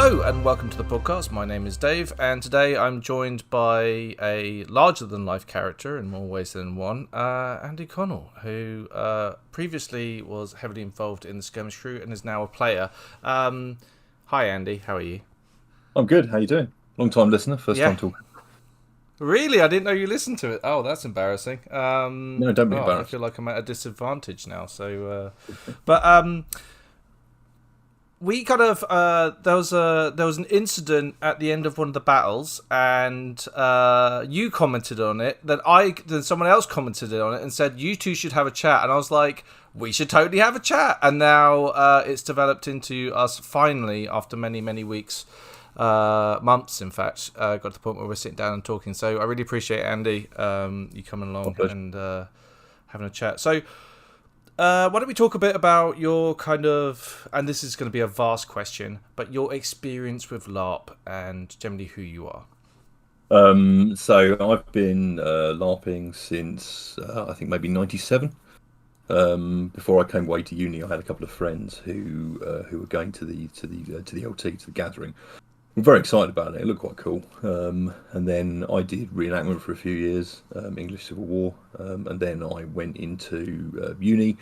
Hello and welcome to the podcast. My name is Dave, and today I'm joined by a larger-than-life character in more ways than one, Andy Connell, who previously was heavily involved in the Skirmish crew and is now a player. Hi, Andy. How are you? I'm good. How you doing? Long-time listener, first time talking. Really? I didn't know you listened to it. Oh, that's embarrassing. No, don't be I embarrassed. feel like I'm at a disadvantage now. But we kind of there was an incident at the end of one of the battles, and you commented on it. Then someone else commented on it and said you two should have a chat, and I was like, we should totally have a chat. And now it's developed into us finally, after many weeks, months, in fact, got to the point where we're sitting down and talking. So I really appreciate, Andy, you coming along and having a chat. So. Why don't we talk a bit about your kind of, and this is going to be a vast question, but your experience with LARP and generally who you are. So I've been LARPing since I think maybe '97. Before I came away to uni, I had a couple of friends who were going to the LT, to the gathering. I'm very excited about it. It looked quite cool. And then I did reenactment for a few years, English Civil War, and then I went into uni.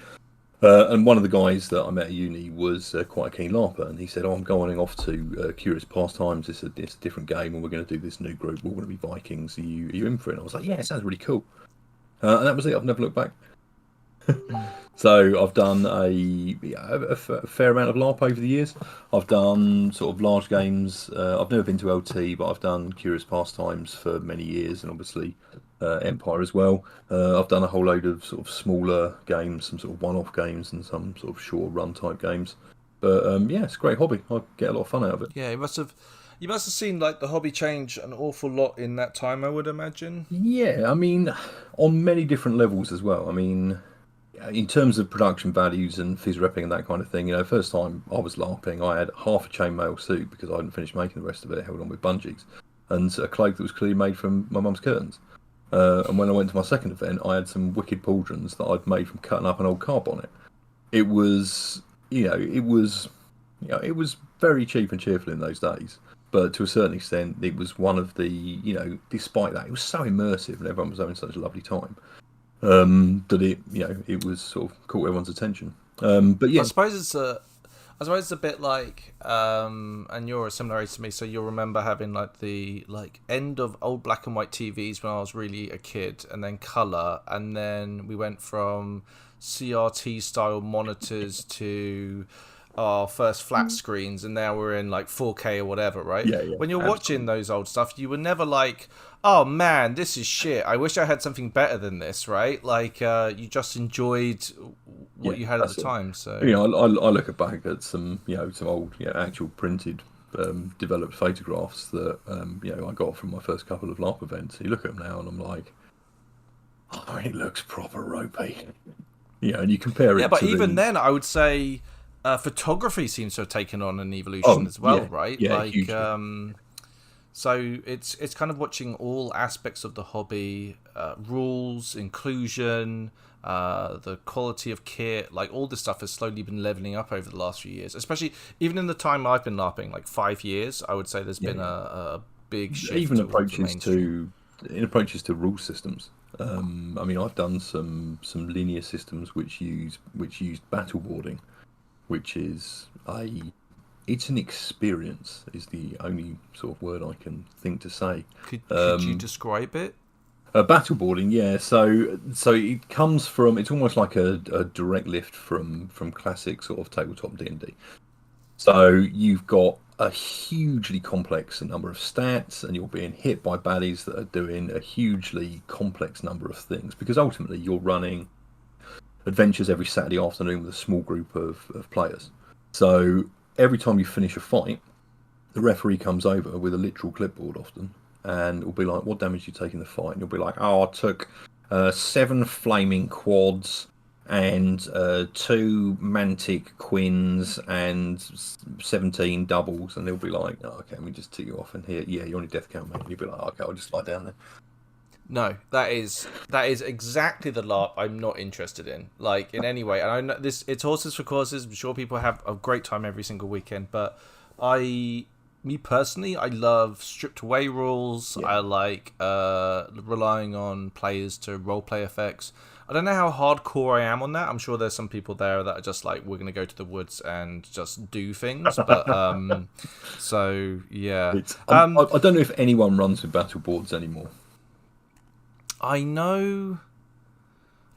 And one of the guys that I met at uni was quite a keen LARPer, and he said, "Oh, I'm going off to Curious Pastimes. It's a different game, and we're going to do this new group. We're going to be Vikings. Are you in for it?" And I was like, "Yeah, it sounds really cool." And that was it. I've never looked back. So I've done a fair amount of LARP over the years. I've done sort of large games. I've never been to LT, but I've done Curious Pastimes for many years, and obviously Empire as well. I've done a whole load of sort of smaller games, some sort of one-off games, and some sort of short run type games. But yeah, it's a great hobby. I get a lot of fun out of it. Yeah, you must have seen like the hobby change an awful lot in that time, I would imagine. Yeah, I mean, on many different levels as well. I mean, in terms of production values and phys repping and that kind of thing, first time I was LARPing, I had half a chainmail suit because I hadn't finished making the rest of it, held on with bungees, and a cloak that was clearly made from my mum's curtains. And when I went to my second event, I had some wicked pauldrons that I'd made from cutting up an old car bonnet. It was, it was very cheap and cheerful in those days. But to a certain extent, it was one of the, despite that, it was so immersive and everyone was having such a lovely time. That it was sort of caught everyone's attention. But yeah, I suppose it's a bit like, and you're a similar age to me, so you'll remember having like the end of old black and white TVs when I was really a kid, and then colour, and then we went from CRT style monitors to our first flat screens, and now we're in like 4K or whatever, right? Yeah, When you're absolutely. watching those old stuff, you were never like, oh man, this is shit. I wish I had something better than this, right? Like you just enjoyed what you had at the time. So I look back at some old actual printed developed photographs that I got from my first couple of LARP events. You look at them now, and I'm like, oh, it looks proper ropey. And you compare it. Yeah, but to even then, I would say photography seems to have taken on an evolution as well, right? Yeah, like, hugely. so it's kind of watching all aspects of the hobby, rules, inclusion, the quality of kit, like all this stuff has slowly been leveling up over the last few years. Especially even in the time I've been LARPing, like 5 years, I would say there's been a big shift. Even approaches to rule systems. I mean, I've done some linear systems which use battle boarding, which is it's an experience, is the only sort of word I can think to say. Could you describe it? Battle boarding, yeah. So it comes from, it's almost like a direct lift from classic sort of tabletop D&D. So you've got a hugely complex number of stats, and you're being hit by baddies that are doing a hugely complex number of things, because ultimately you're running adventures every Saturday afternoon with a small group of players. So every time you finish a fight, the referee comes over with a literal clipboard often, and will be like, "What damage did you take in the fight?" And you'll be like, "Oh, I took 7 flaming quads and 2 mantic quins and 17 doubles." And they'll be like, "Oh, okay, we just tick you off, and here, yeah, you're on your death count, mate." And you'll be like, "Okay, I'll just lie down there." No, that is exactly the LARP I'm not interested in, like in any way. And I know this, it's horses for courses. I'm sure people have a great time every single weekend, but I me personally, I love stripped away rules. Yeah. I like relying on players to roleplay effects. I don't know how hardcore I am on that. I'm sure there's some people there that are just like, we're going to go to the woods and just do things. But so yeah, I don't know if anyone runs with battle boards anymore. I know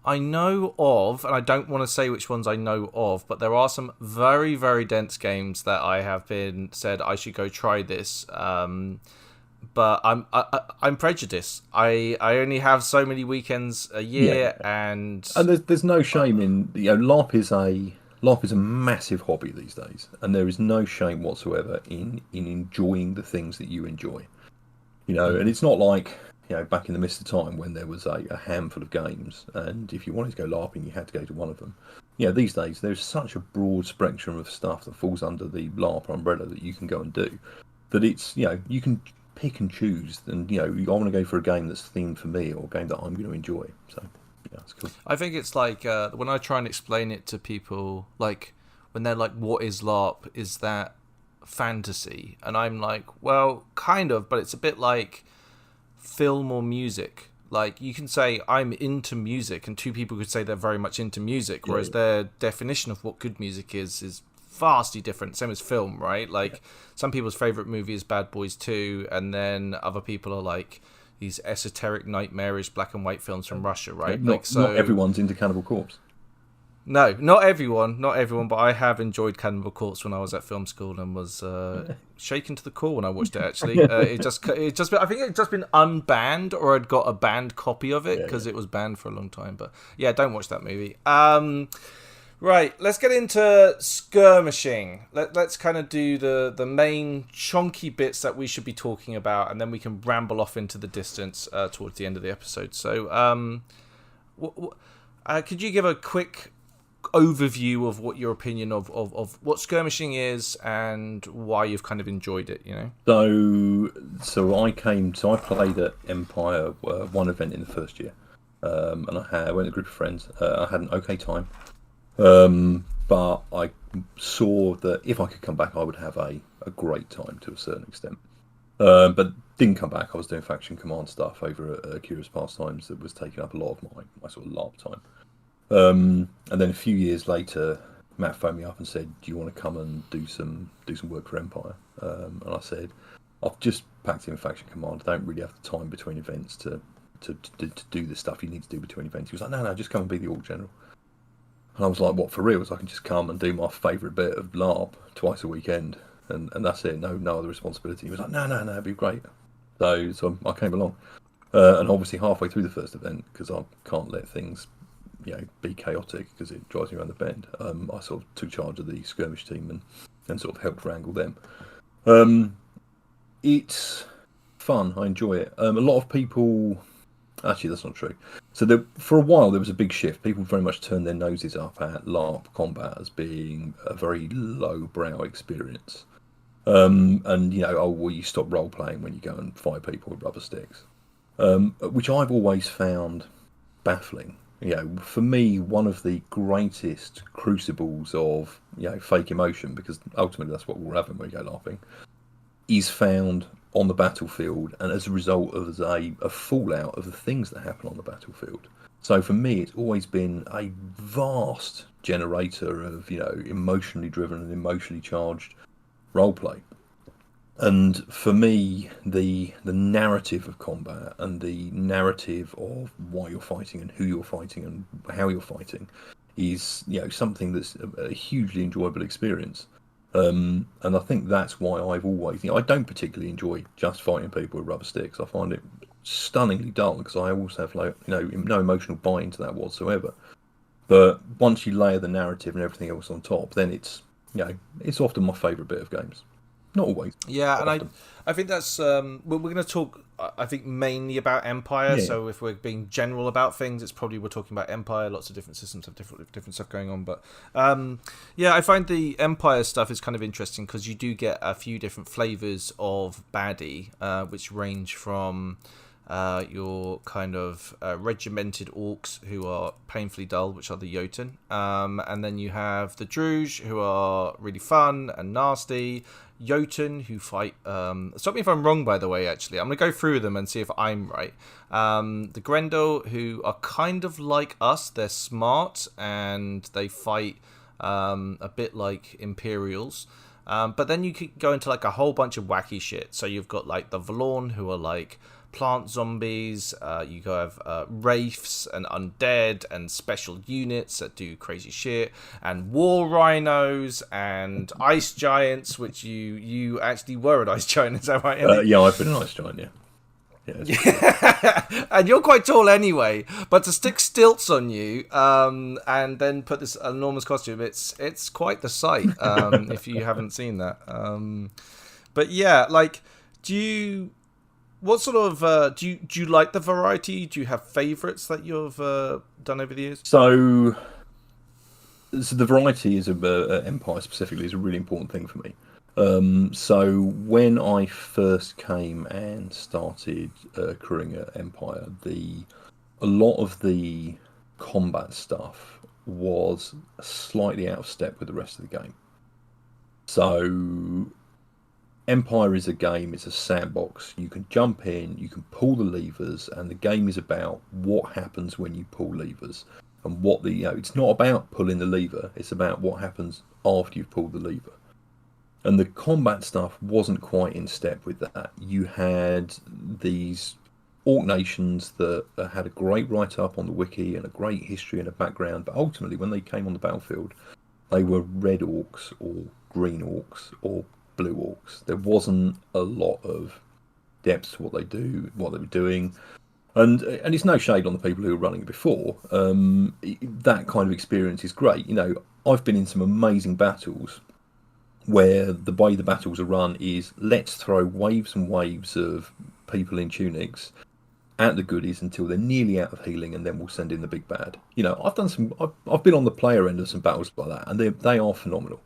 of, and I don't want to say which ones I know of, but there are some very, very dense games that I have been said I should go try this. But I'm prejudiced. I only have so many weekends a year, and there's no shame in LARP is a massive hobby these days, and there is no shame whatsoever in enjoying the things that you enjoy. And it's not like back in the mist of time when there was a handful of games, and if you wanted to go LARPing, you had to go to one of them. These days there's such a broad spectrum of stuff that falls under the LARP umbrella that you can go and do, that it's you can pick and choose, and I want to go for a game that's themed for me or a game that I'm going to enjoy. So it's cool. I think it's like when I try and explain it to people, like when they're like, "What is LARP? Is that fantasy?" And I'm like, "Well, kind of, but it's a bit like film or music." Like you can say I'm into music, and two people could say they're very much into music, whereas their definition of what good music is vastly different. Same as film, right? Like some people's favorite movie is Bad Boys 2, and then other people are like these esoteric, nightmarish black and white films from Russia, right? Not everyone's into Cannibal Corpse. No, not everyone, but I have enjoyed Cannibal Corpse when I was at film school and was shaken to the core when I watched it. Actually, I think it just been unbanned, or I'd got a banned copy of it because it was banned for a long time. But yeah, don't watch that movie. Right, let's get into skirmishing. Let's kind of do the main chunky bits that we should be talking about, and then we can ramble off into the distance towards the end of the episode. So, could you give a quick overview of what your opinion of what skirmishing is and why you've kind of enjoyed it? So I played at Empire one event in the first year, and I went with a group of friends. I had an okay time. But I saw that if I could come back, I would have a great time to a certain extent. But didn't come back. I was doing faction command stuff over at Curious Pastimes that was taking up a lot of my sort of LARP time. And then a few years later, Matt phoned me up and said, "Do you want to come and do some work for Empire?" And I said, "I've just packed in faction command. I don't really have the time between events to do the stuff you need to do between events." He was like, "No, just come and be the Orc General." And I was like, "What, for real? So I can just come and do my favourite bit of LARP twice a weekend, and that's it? No other responsibility?" He was like, "No, it'd be great." So I came along, and obviously halfway through the first event, because I can't let things, be chaotic because it drives me around the bend. I sort of took charge of the skirmish team and sort of helped wrangle them. It's fun. I enjoy it. A lot of people. Actually, that's not true. So for a while, there was a big shift. People very much turned their noses up at LARP combat as being a very low-brow experience. You stop role-playing when you go and fight people with rubber sticks, which I've always found baffling. For me, one of the greatest crucibles of, fake emotion, because ultimately that's what we're having when we go LARPing, is found on the battlefield, and as a result of a fallout of the things that happen on the battlefield. So for me, it's always been a vast generator of emotionally driven and emotionally charged roleplay. And for me, the narrative of combat and the narrative of why you're fighting and who you're fighting and how you're fighting is something that's a hugely enjoyable experience. And I think that's why I've always, I don't particularly enjoy just fighting people with rubber sticks. I find it stunningly dull because I also have no emotional buy into that whatsoever. But once you layer the narrative and everything else on top, then it's often my favourite bit of games. Not always. Yeah, and I think that's we're going to talk. I think mainly about Empire. Yeah. So if we're being general about things, it's probably we're talking about Empire. Lots of different systems have different stuff going on. But I find the Empire stuff is kind of interesting because you do get a few different flavors of baddie, which range from your kind of regimented orcs who are painfully dull, which are the Jotun. And then you have the Druge, who are really fun and nasty. Jotun, who fight... stop me if I'm wrong, by the way, actually. I'm going to go through them and see if I'm right. The Grendel, who are kind of like us. They're smart, and they fight a bit like Imperials. But then you could go into like a whole bunch of wacky shit. So you've got like the Valorn, who are like plant zombies. You have wraiths and undead and special units that do crazy shit, and war rhinos and ice giants, which you actually were an ice giant, is that right, Andy? Yeah, I've been an ice giant, yeah. Yeah, and you're quite tall anyway. But to stick stilts on you, and then put this enormous costume, it's quite the sight. If you haven't seen that, but yeah, like, what sort of do you like the variety? Do you have favourites that you've done over the years? So the variety is Empire specifically is a really important thing for me. So when I first came and started crewing at Empire, a lot of the combat stuff was slightly out of step with the rest of the game. So Empire is a game, it's a sandbox. You can jump in, you can pull the levers, and the game is about what happens when you pull levers. And it's not about pulling the lever, it's about what happens after you've pulled the lever. And the combat stuff wasn't quite in step with that. You had these orc nations that had a great write-up on the wiki and a great history and a background, but ultimately when they came on the battlefield, they were red orcs or green orcs or blue orcs. There wasn't a lot of depth to what they were doing. And it's no shade on the people who were running before. That kind of experience is great. I've been in some amazing battles where the way the battles are run is let's throw waves and waves of people in tunics at the goodies until they're nearly out of healing, and then we'll send in the big bad. I've been on the player end of some battles like that, and they are phenomenal.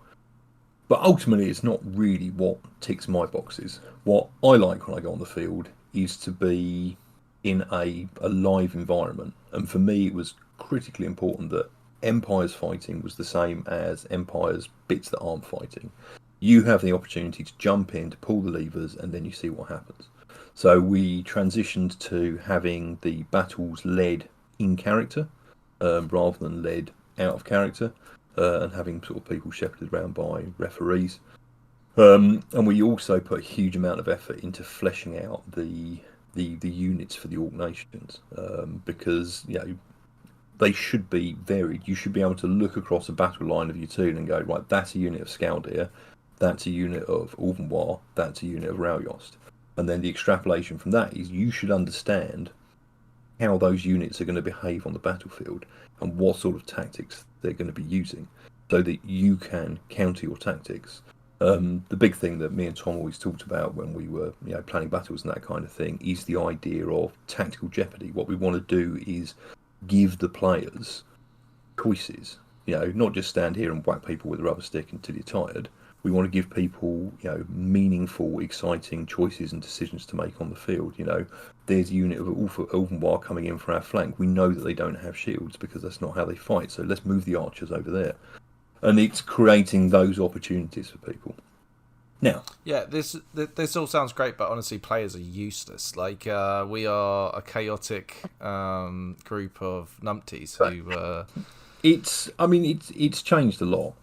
But ultimately, it's not really what ticks my boxes. What I like when I go on the field is to be in a live environment, and for me, it was critically important that Empire's fighting was the same as Empire's bits that aren't fighting. You have the opportunity to jump in, to pull the levers, and then you see what happens. So we transitioned to having the battles led in character rather than led out of character, and having sort of people shepherded around by referees. And we also put a huge amount of effort into fleshing out the units for the orc nations, because they should be varied. You should be able to look across a battle line of your toon and go, right, that's a unit of Skaldir, that's a unit of Ulvenwar, that's a unit of Raujost. And then the extrapolation from that is you should understand how those units are going to behave on the battlefield and what sort of tactics they're going to be using so that you can counter your tactics. The big thing that me and Tom always talked about when we were planning battles and that kind of thing is the idea of tactical jeopardy. What we want to do is give the players choices, not just stand here and whack people with a rubber stick until you're tired. We want to give people, meaningful, exciting choices and decisions to make on the field. There's a unit of Ulvenwar coming in for our flank. We know that they don't have shields because that's not how they fight. So let's move the archers over there. And it's creating those opportunities for people. Now, yeah, this all sounds great, but honestly, players are useless. Like, we are a chaotic group of numpties who. It's changed a lot.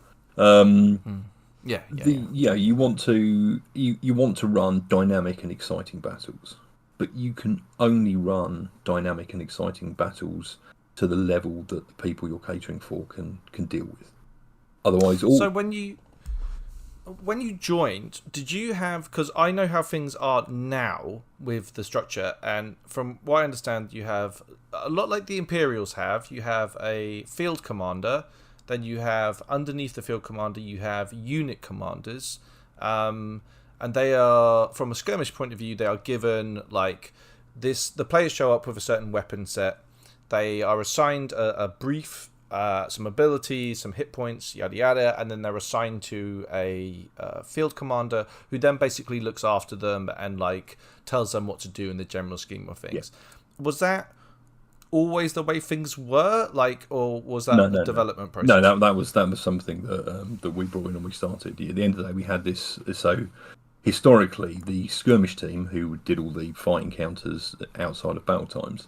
You want to run dynamic and exciting battles, but you can only run dynamic and exciting battles to the level that the people you're catering for can deal with. Otherwise, So when you joined, did you have? Because I know how things are now with the structure, and from what I understand, you have a lot like the Imperials have. You have a field commander, then you have underneath the field commander, you have unit commanders, and they are, from a skirmish point of view, they are given like this. The players show up with a certain weapon set. They are assigned a brief some abilities, some hit points, yada yada, and then they're assigned to a field commander who then basically looks after them and like tells them what to do in the general scheme of things. Yeah. Was that always the way things were, like, or was that the development process? No, that was something that we brought in when we started. At the end of the day, we had this. So historically, the skirmish team who did all the fight encounters outside of battle times,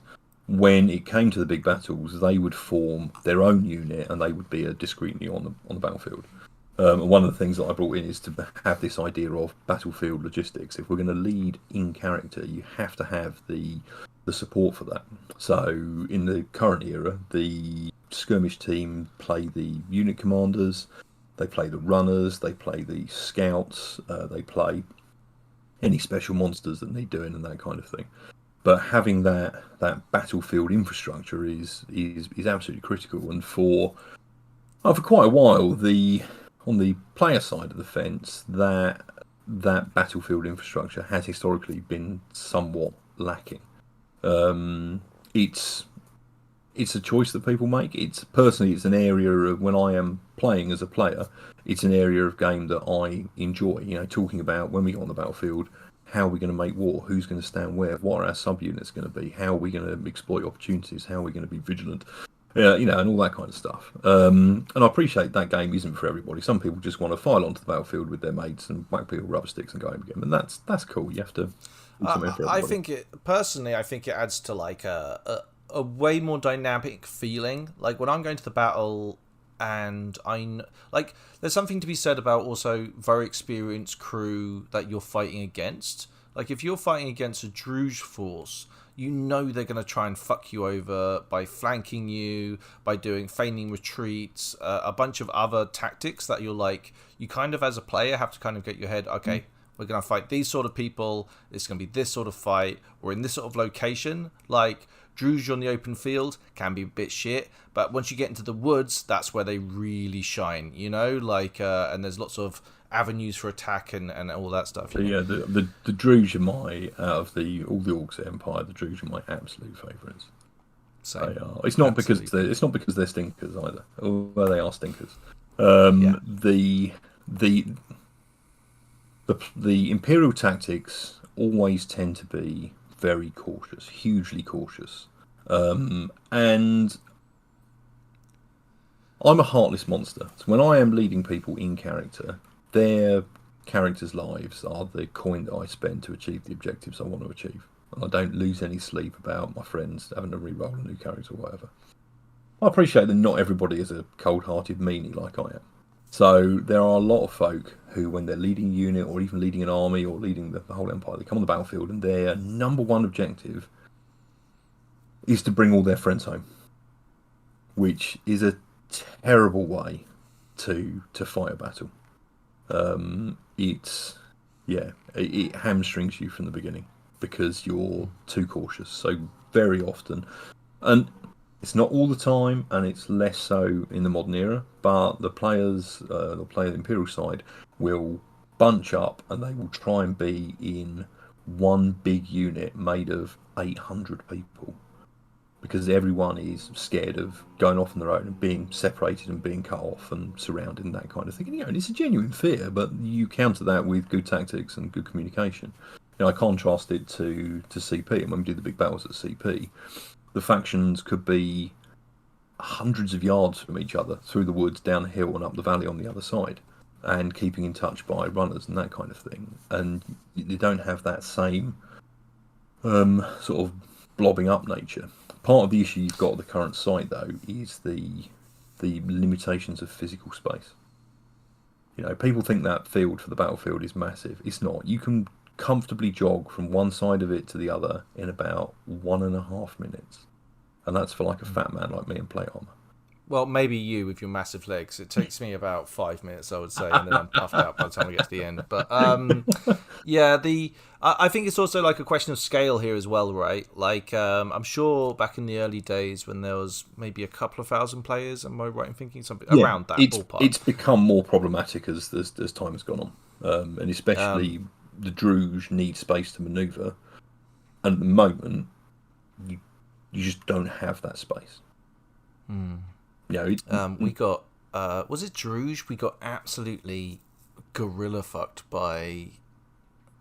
when it came to the big battles, they would form their own unit and they would be discreetly on the battlefield. And one of the things that I brought in is to have this idea of battlefield logistics. If we're going to lead in character, you have to have the support for that. So in the current era, the skirmish team play the unit commanders, they play the runners, they play the scouts, they play any special monsters that need doing and that kind of thing. But having that battlefield infrastructure is absolutely critical. And for quite a while, on the player side of the fence, that battlefield infrastructure has historically been somewhat lacking. It's a choice that people make. It's an area of, when I am playing as a player, it's an area of game that I enjoy. You know, talking about when we get on the battlefield, how are we going to make war? Who's going to stand where? What are our subunits going to be? How are we going to exploit opportunities? How are we going to be vigilant? You know, and all that kind of stuff. And I appreciate that game isn't for everybody. Some people just want to file onto the battlefield with their mates and whack people rubber sticks and go home again. And that's cool. You have to. I think it adds to like a way more dynamic feeling. Like when I'm going to the battle, and like there's something to be said about also very experienced crew that you're fighting against. Like if you're fighting against a Druge force, you know they're going to try and fuck you over by flanking you, by doing feigning retreats, a bunch of other tactics that you're like, you kind of as a player have to kind of get your head, okay, we're going to fight these sort of people, it's going to be this sort of fight, we're in this sort of location. Like Druge on the open field can be a bit shit, but once you get into the woods, that's where they really shine, you know, like, and there's lots of avenues for attack and all that stuff. So yeah, the Druge are out of all the Orcs Empire, the Druge are my absolute favourites. They are. It's not because they're stinkers either, although they are stinkers. The Imperial tactics always tend to be very cautious, hugely cautious, and I'm a heartless monster. So when I am leading people in character, their characters' lives are the coin that I spend to achieve the objectives I want to achieve. And I don't lose any sleep about my friends having to re-roll a new character or whatever. I appreciate that not everybody is a cold-hearted meanie like I am. So there are a lot of folk who, when they're leading a unit or even leading an army or leading the whole empire, they come on the battlefield and their number one objective is to bring all their friends home, which is a terrible way to fight a battle. It hamstrings you from the beginning because you're too cautious. So very often, and it's not all the time, and it's less so in the modern era, but the players, the Imperial side, will bunch up and they will try and be in one big unit made of 800 people, because everyone is scared of going off on their own and being separated and being cut off and surrounded and that kind of thing. And, you know, and it's a genuine fear, but you counter that with good tactics and good communication. You know, I contrast it to CP, and when we do the big battles at CP, the factions could be hundreds of yards from each other through the woods, down the hill and up the valley on the other side, and keeping in touch by runners and that kind of thing. And you don't have that same sort of blobbing up nature. Part of the issue you've got at the current site, though, is the limitations of physical space. You know, people think that field for the battlefield is massive. It's not. You can comfortably jog from one side of it to the other in about 1.5 minutes, and that's for like a fat man like me in plate armor. Well, maybe you with your massive legs. It takes me about 5 minutes, I would say, and then I'm puffed out by the time we get to the end. But yeah, I think it's also like a question of scale here as well, right? Like I'm sure back in the early days when there was maybe a couple of thousand players, am I right in thinking something around that ballpark? It's become more problematic as time has gone on, and especially the Druge need space to manoeuvre, and at the moment you just don't have that space. We got was it Druge? We got absolutely gorilla fucked by.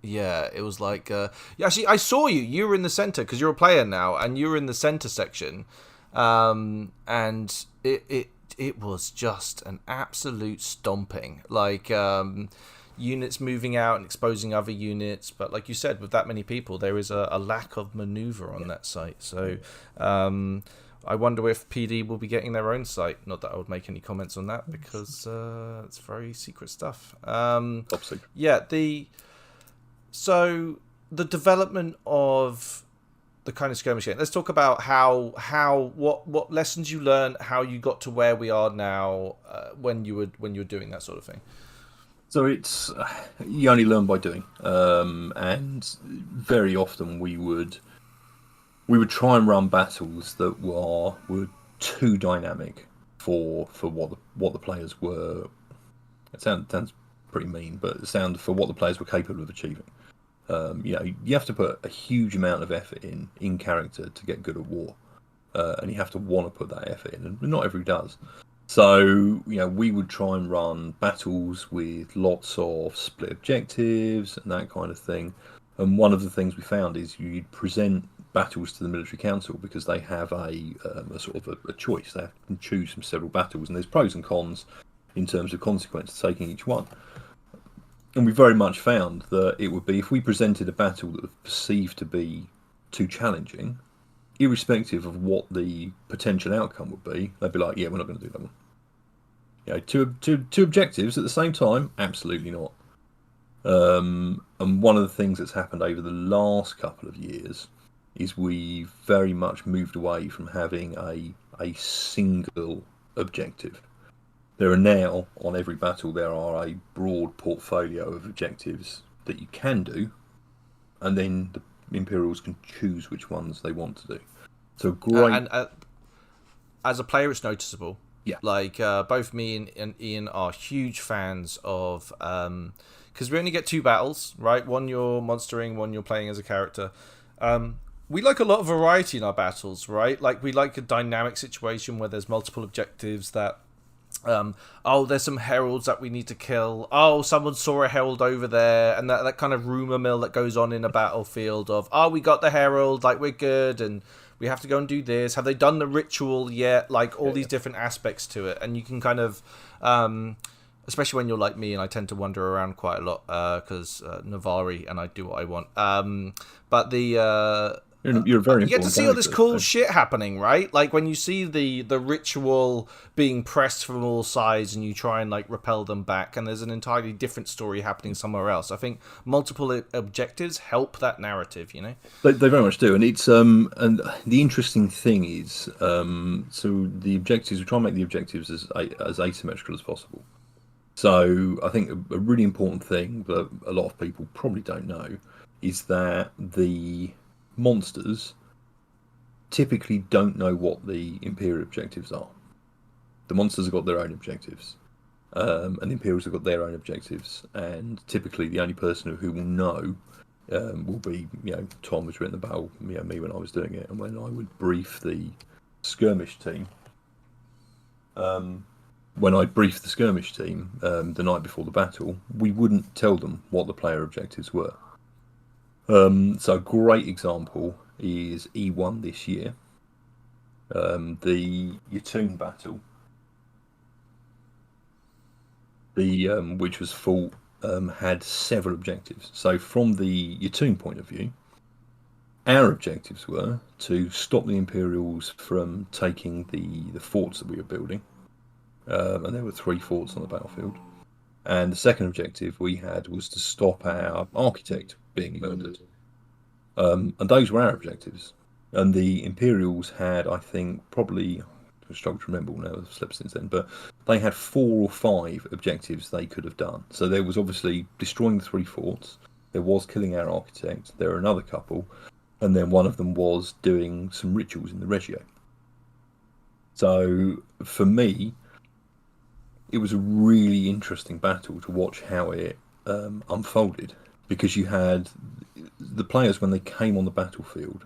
Yeah, it was like actually I saw you. You were in the center because you're a player now, and you were in the center section, and it was just an absolute stomping. Like units moving out and exposing other units, but like you said, with that many people, there is a lack of maneuver on that site. So I wonder if PD will be getting their own site. Not that I would make any comments on that because it's very secret stuff. Top secret. Yeah, so the development of the kind of skirmish game. Let's talk about what lessons you learned, how you got to where we are now, when you were doing that sort of thing. So it's you only learn by doing, and very often we would try and run battles that were too dynamic for what the players were. It sounds pretty mean, but it sounds for what the players were capable of achieving. You have to put a huge amount of effort in character to get good at war, and you have to want to put that effort in, and not everybody does. So, we would try and run battles with lots of split objectives and that kind of thing. And one of the things we found is you'd present battles to the military council because they have a sort of a choice. They can choose from several battles, and there's pros and cons in terms of consequence to taking each one. And we very much found that it would be, if we presented a battle that was perceived to be too challenging, irrespective of what the potential outcome would be, they'd be like, yeah, we're not going to do that one. Two objectives at the same time? Absolutely not. And one of the things that's happened over the last couple of years is we've very much moved away from having a single objective. There are now, on every battle, there are a broad portfolio of objectives that you can do, and then the Imperials can choose which ones they want to do. So great. And as a player, it's noticeable. Yeah. Like both me and Ian are huge fans of, because we only get 2 battles, right? One you're monstering, one you're playing as a character. We like a lot of variety in our battles, right? Like we like a dynamic situation where there's multiple objectives that. There's some heralds that we need to kill. Oh, someone saw a herald over there, and that kind of rumor mill that goes on in a battlefield of, we got the herald, like we're good, and we have to go and do this. Have they done the ritual yet? Like all these different aspects to it, and you can kind of, especially when you're like me, and I tend to wander around quite a lot because Navari, and I do what I want. But the you're very. You get to see all this cool shit happening, right? Like when you see the ritual being pressed from all sides, and you try and like repel them back, and there's an entirely different story happening somewhere else. I think multiple objectives help that narrative. They very much do, and it's and the interesting thing is, so the objectives, we try and make the objectives as asymmetrical as possible. So I think a really important thing that a lot of people probably don't know is that the monsters typically don't know what the Imperial objectives are. The monsters have got their own objectives, and the Imperials have got their own objectives, and typically the only person who will know will be, Tom, who's written the battle, me when I was doing it, and when I would brief the skirmish team. When I briefed the skirmish team the night before the battle, we wouldn't tell them what the player objectives were. So a great example is E1 this year. The Yatoon battle, which was fought, had several objectives. So from the Yatoon point of view, our objectives were to stop the Imperials from taking the forts that we were building. And there were 3 forts on the battlefield. And the second objective we had was to stop our architect being murdered. And those were our objectives. And the Imperials had, I think, probably, I struggle to remember now, I've slept since then, but they had 4 or 5 objectives they could have done. So there was obviously destroying the 3 forts, there was killing our architect, there were another couple, and then one of them was doing some rituals in the Regio. So for me, it was a really interesting battle to watch how it unfolded, because you had the players, when they came on the battlefield,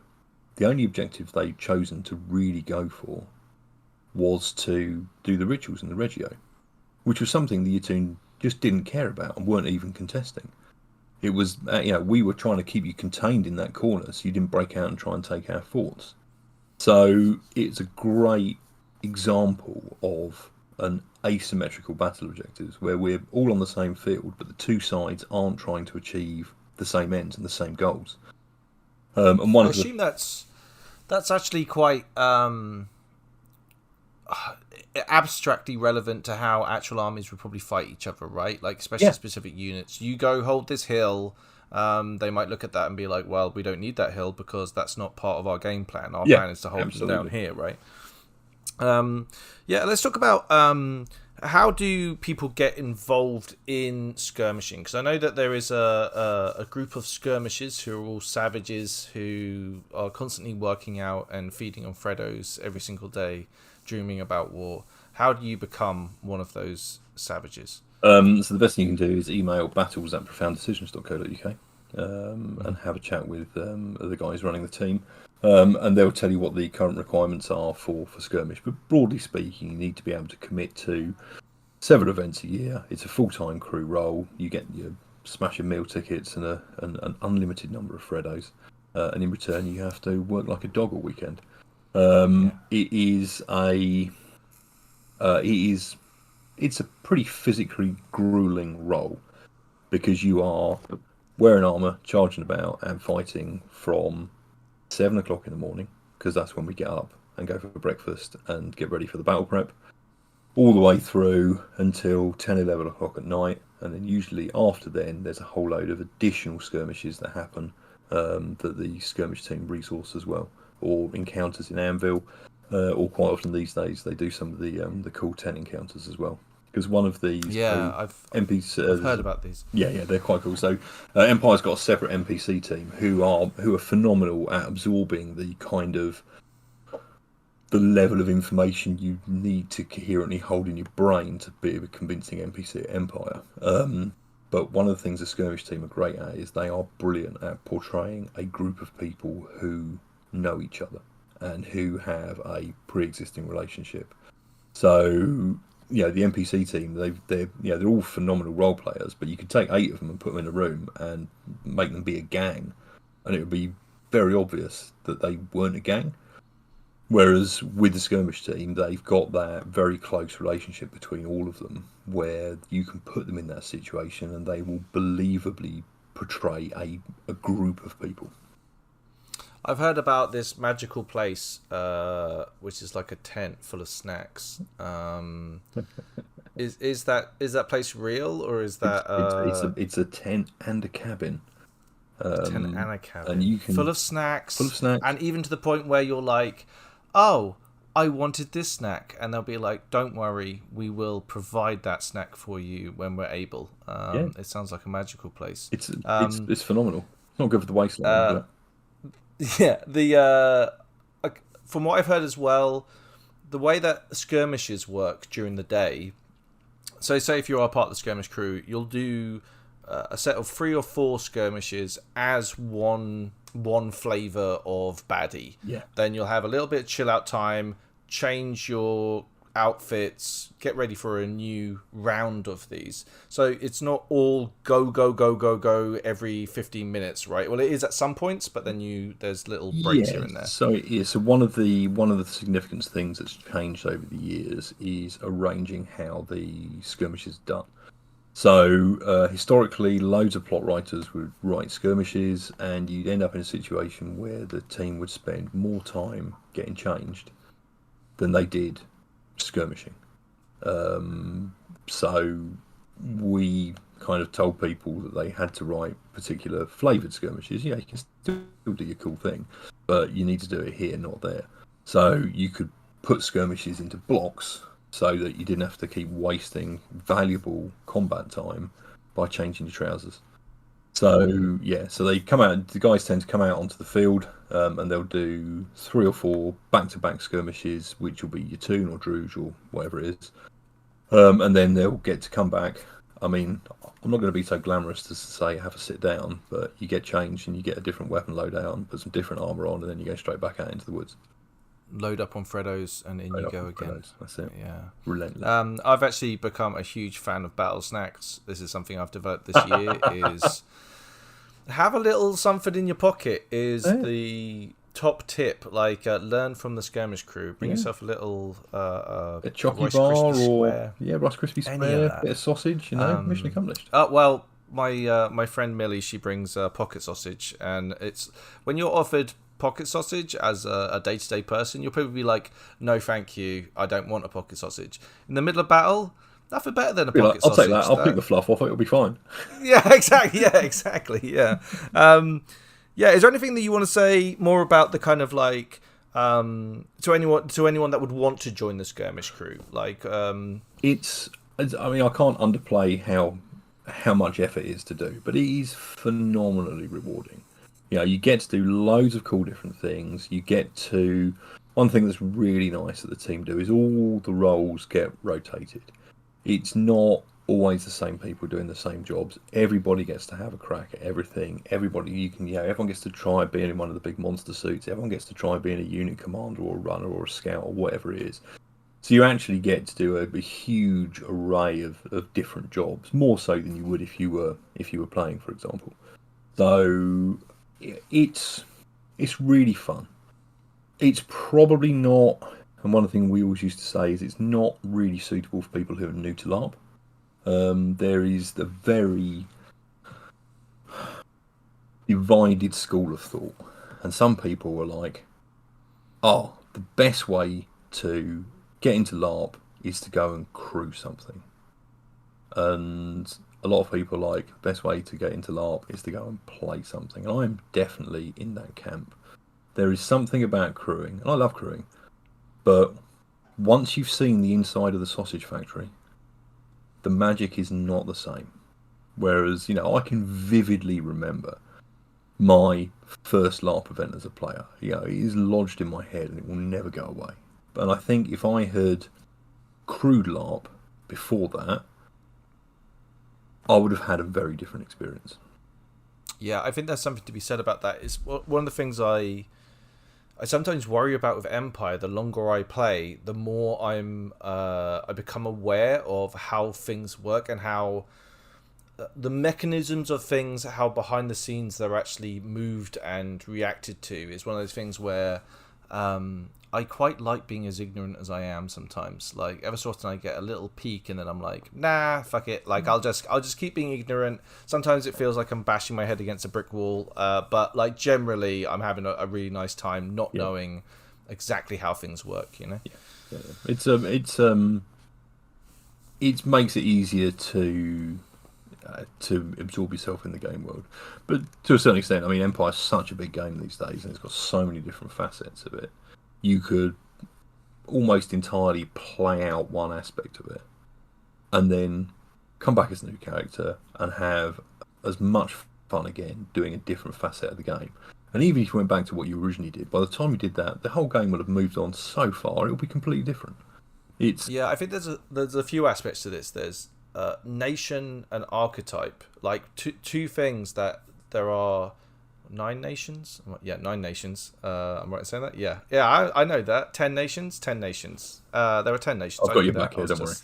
the only objective they'd chosen to really go for was to do the rituals in the Regio, which was something the Yatun just didn't care about and weren't even contesting. It was, we were trying to keep you contained in that corner so you didn't break out and try and take our forts. So it's a great example of an asymmetrical battle objectives where we're all on the same field, but the two sides aren't trying to achieve the same ends and the same goals. And one I assume that's actually quite abstractly relevant to how actual armies would probably fight each other, right? Like, especially specific units. You go hold this hill. They might look at that and be like, well, we don't need that hill because that's not part of our game plan. Our plan is to hold them down here, right? Let's talk about how do people get involved in skirmishing? Because I know that there is a group of skirmishers who are all savages who are constantly working out and feeding on Freddos every single day, dreaming about war. How do you become one of those savages? So the best thing you can do is email battles@profounddecisions.co.uk and have a chat with the guys running the team. And they'll tell you what the current requirements are for skirmish. But broadly speaking, you need to be able to commit to several events a year. It's a full-time crew role. You get your smashing meal tickets and an unlimited number of Freddos. And in return, you have to work like a dog all weekend. It's a pretty physically grueling role because you are wearing armour, charging about and fighting from 7 o'clock in the morning, because that's when we get up and go for breakfast and get ready for the battle prep, all the way through until 10, 11 o'clock at night. And then usually after then, there's a whole load of additional skirmishes that happen that the skirmish team resource as well, or encounters in Anvil, or quite often these days they do some of the cool tent encounters as well. Because one of these I've heard about these. Yeah, they're quite cool. So Empire's got a separate NPC team who are phenomenal at absorbing the kind of the level of information you need to coherently hold in your brain to be a convincing NPC at Empire. But one of the things the skirmish team are great at is they are brilliant at portraying a group of people who know each other and who have a pre-existing relationship. So the NPC team, they're all phenomenal role players, but you could take 8 of them and put them in a room and make them be a gang, and it would be very obvious that they weren't a gang. Whereas with the skirmish team, they've got that very close relationship between all of them, where you can put them in that situation and they will believably portray a group of people. I've heard about this magical place, which is like a tent full of snacks. Is that place real, or is that? It's a tent and a cabin. Tent and a cabin, and you can, full of snacks, and even to the point where you're like, "Oh, I wanted this snack," and they'll be like, "Don't worry, we will provide that snack for you when we're able." It sounds like a magical place. It's phenomenal. It's not good for the waistline. But... Yeah, from what I've heard as well, the way that skirmishes work during the day. So, say if you are part of the skirmish crew, you'll do a set of 3 or 4 skirmishes as one flavor of baddie. Yeah. Then you'll have a little bit of chill out time, change your outfits, get ready for a new round of these. So it's not all go every 15 minutes, right? Well, it is at some points, but then there's little breaks here and there. So one of the significant things that's changed over the years is arranging how the skirmish is done. So historically, loads of plot writers would write skirmishes, and you'd end up in a situation where the team would spend more time getting changed than they did skirmishing. So we kind of told people that they had to write particular flavoured skirmishes. Yeah, you can still do your cool thing, but you need to do it here, not there. So you could put skirmishes into blocks so that you didn't have to keep wasting valuable combat time by changing your trousers. So so they come out. The guys tend to come out onto the field, and they'll do 3 or 4 back-to-back skirmishes, which will be your Toon or Druge or whatever it is, and then they'll get to come back. I mean, I'm not going to be so glamorous to say have a sit down, but you get changed and you get a different weapon loadout and put some different armour on, and then you go straight back out into the woods. load up on Freddos, and in you go again. Freddos. That's it. Yeah. Relentless. I've actually become a huge fan of battle snacks. This is something I've developed this year. Is have a little something in your pocket. Is the top tip. Like learn from the Skirmish crew. Bring yourself a little a chocky Rice bar Krispie or square. Rice Krispie square, bit of sausage. Mission accomplished. Well, my friend Millie, she brings pocket sausage, and it's when you're offered pocket sausage as a day-to-day person, you'll probably be like, no thank you, I don't want a pocket sausage. In the middle of battle, nothing better than a pocket sausage. I'll take that. I'll pick the fluff off. It'll be fine. Yeah, exactly. Yeah. Is there anything that you want to say more about the kind of like to anyone that would want to join the Skirmish crew? Like it's I can't underplay how much effort it is to do, but it is phenomenally rewarding. You get to do loads of cool different things. You get to... One thing that's really nice that the team do is all the roles get rotated. It's not always the same people doing the same jobs. Everybody gets to have a crack at everything. Everyone gets to try being in one of the big monster suits. Everyone gets to try being a unit commander or a runner or a scout or whatever it is. So you actually get to do a huge array of different jobs, more so than you would if you were playing, for example. So it's really fun. It's probably not, and one of the things we always used to say is it's not really suitable for people who are new to LARP. There is the very divided school of thought, and some people were like, "Oh, the best way to get into LARP is to go and crew something," and a lot of people are like, the best way to get into LARP is to go and play something. And I'm definitely in that camp. There is something about crewing, and I love crewing, but once you've seen the inside of the sausage factory, the magic is not the same. Whereas, I can vividly remember my first LARP event as a player. It is lodged in my head and it will never go away. And I think if I had crewed LARP before that, I would have had a very different experience. Yeah, I think there's something to be said about that. It's one of the things I sometimes worry about with Empire. The longer I play, the more I become aware of how things work and how the mechanisms of things, how behind the scenes they're actually moved and reacted to. Is one of those things where I quite like being as ignorant as I am sometimes. Like, ever so often I get a little peek and then I'm like, nah, fuck it. Like, I'll just keep being ignorant. Sometimes it feels like I'm bashing my head against a brick wall. But like, generally I'm having a really nice time not knowing exactly how things work, Yeah. It makes it easier to absorb yourself in the game world. But to a certain extent, Empire's such a big game these days and it's got so many different facets of it. You could almost entirely play out one aspect of it and then come back as a new character and have as much fun again doing a different facet of the game. And even if you went back to what you originally did, by the time you did that, the whole game would have moved on so far, it'll be completely different. Yeah, I think there's a few aspects to this. There's nation and archetype, like two things that there are... 9 nations? Yeah, 9 nations. I'm right in saying that? Yeah, I know that. 10 nations? 10 nations. There are 10 nations. I've got your back here, don't worry.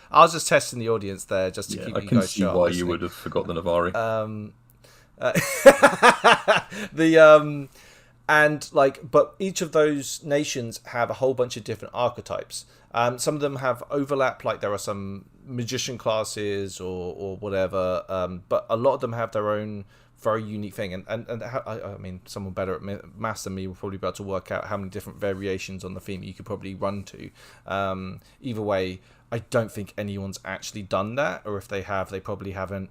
I was just testing the audience there just to keep you guys sharp. I can see why you would have forgot the Navari. But each of those nations have a whole bunch of different archetypes. Some of them have overlap, like there are some magician classes or whatever, but a lot of them have their own very unique thing, and someone better at maths than me will probably be able to work out how many different variations on the theme you could probably run to. Either way, I don't think anyone's actually done that, or if they have, they probably haven't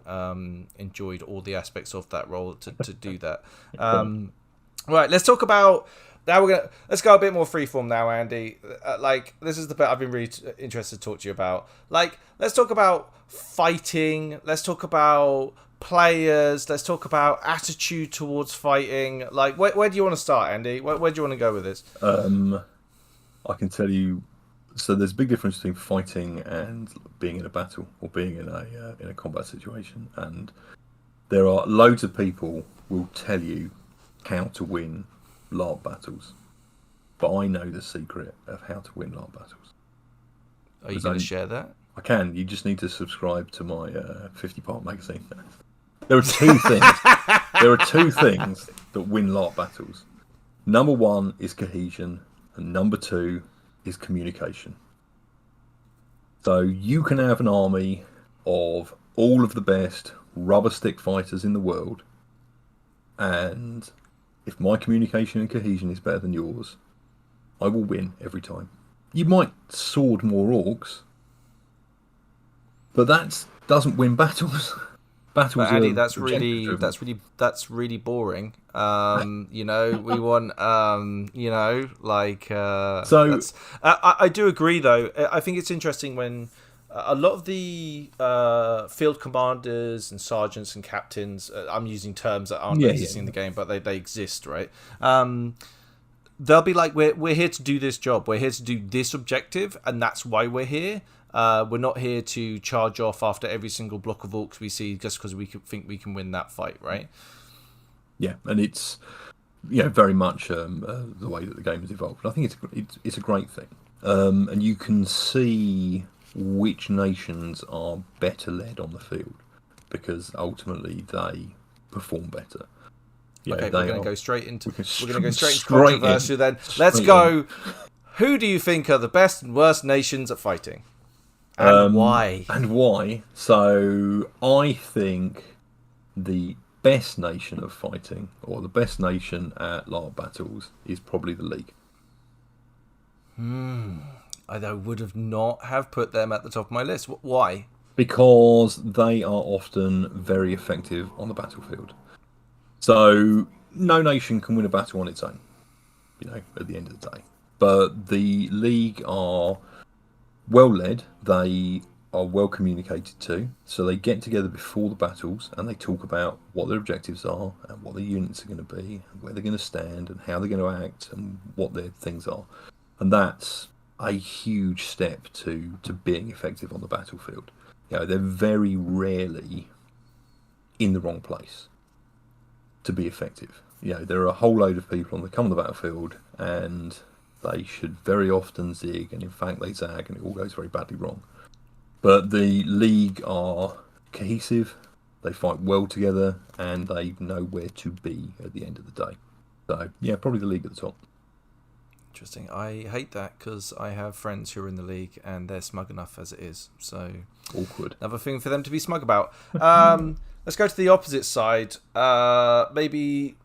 enjoyed all the aspects of that role to do that. Right, let's talk about... Let's go a bit more freeform now, Andy. This is the bit I've been really interested to talk to you about. Let's talk about fighting. Let's talk about players. Let's talk about attitude towards fighting. Where do you want to start, Andy? Where do you want to go with this? I can tell you. So there's a big difference between fighting and being in a battle or being in a combat situation. And there are loads of people will tell you how to win LARP battles. but I know the secret of how to win LARP battles. Are you going to share that? I can. You just need to subscribe to my 50-part magazine. There are two things. There are two things that win LARP battles. Number one is cohesion, and number two is communication. So you can have an army of all of the best rubber stick fighters in the world, and if my communication and cohesion is better than yours, I will win every time. You might sword more orcs, but that doesn't win battles. Battles, but Andy, are that's really boring. You know, we want, you know, like. So I do agree, though. I think it's interesting when a lot of the field commanders and sergeants and captains. I'm using terms that aren't existing in the game, but they exist, right? They'll be like, we're here to do this job. We're here to do this objective, and that's why we're here. We're not here to charge off after every single block of orcs we see just because we think we can win that fight, right? Yeah, and it's very much the way that the game has evolved. I think it's a great thing, and you can see which nations are better led on the field because ultimately they perform better. Okay, we're going to go straight into controversy then. Let's go. Who do you think are the best and worst nations at fighting? And why? And why? So I think the best nation of fighting, or the best nation at LARP battles, is probably the League. I would have not have put them at the top of my list. Why? Because they are often very effective on the battlefield. So no nation can win a battle on its own, at the end of the day. But the League are well led, they are well communicated to, so they get together before the battles and they talk about what their objectives are and what their units are going to be and where they're going to stand and how they're going to act and what their things are. And that's a huge step to being effective on the battlefield. They're very rarely in the wrong place to be effective. There are a whole load of people on the come on the battlefield and they should very often zig, and in fact they zag, and it all goes very badly wrong. But the League are cohesive, they fight well together, and they know where to be at the end of the day. So, yeah, probably the League at the top. Interesting. I hate that because I have friends who are in the League, and they're smug enough as it is. So awkward. Another thing for them to be smug about. Let's go to the opposite side. Maybe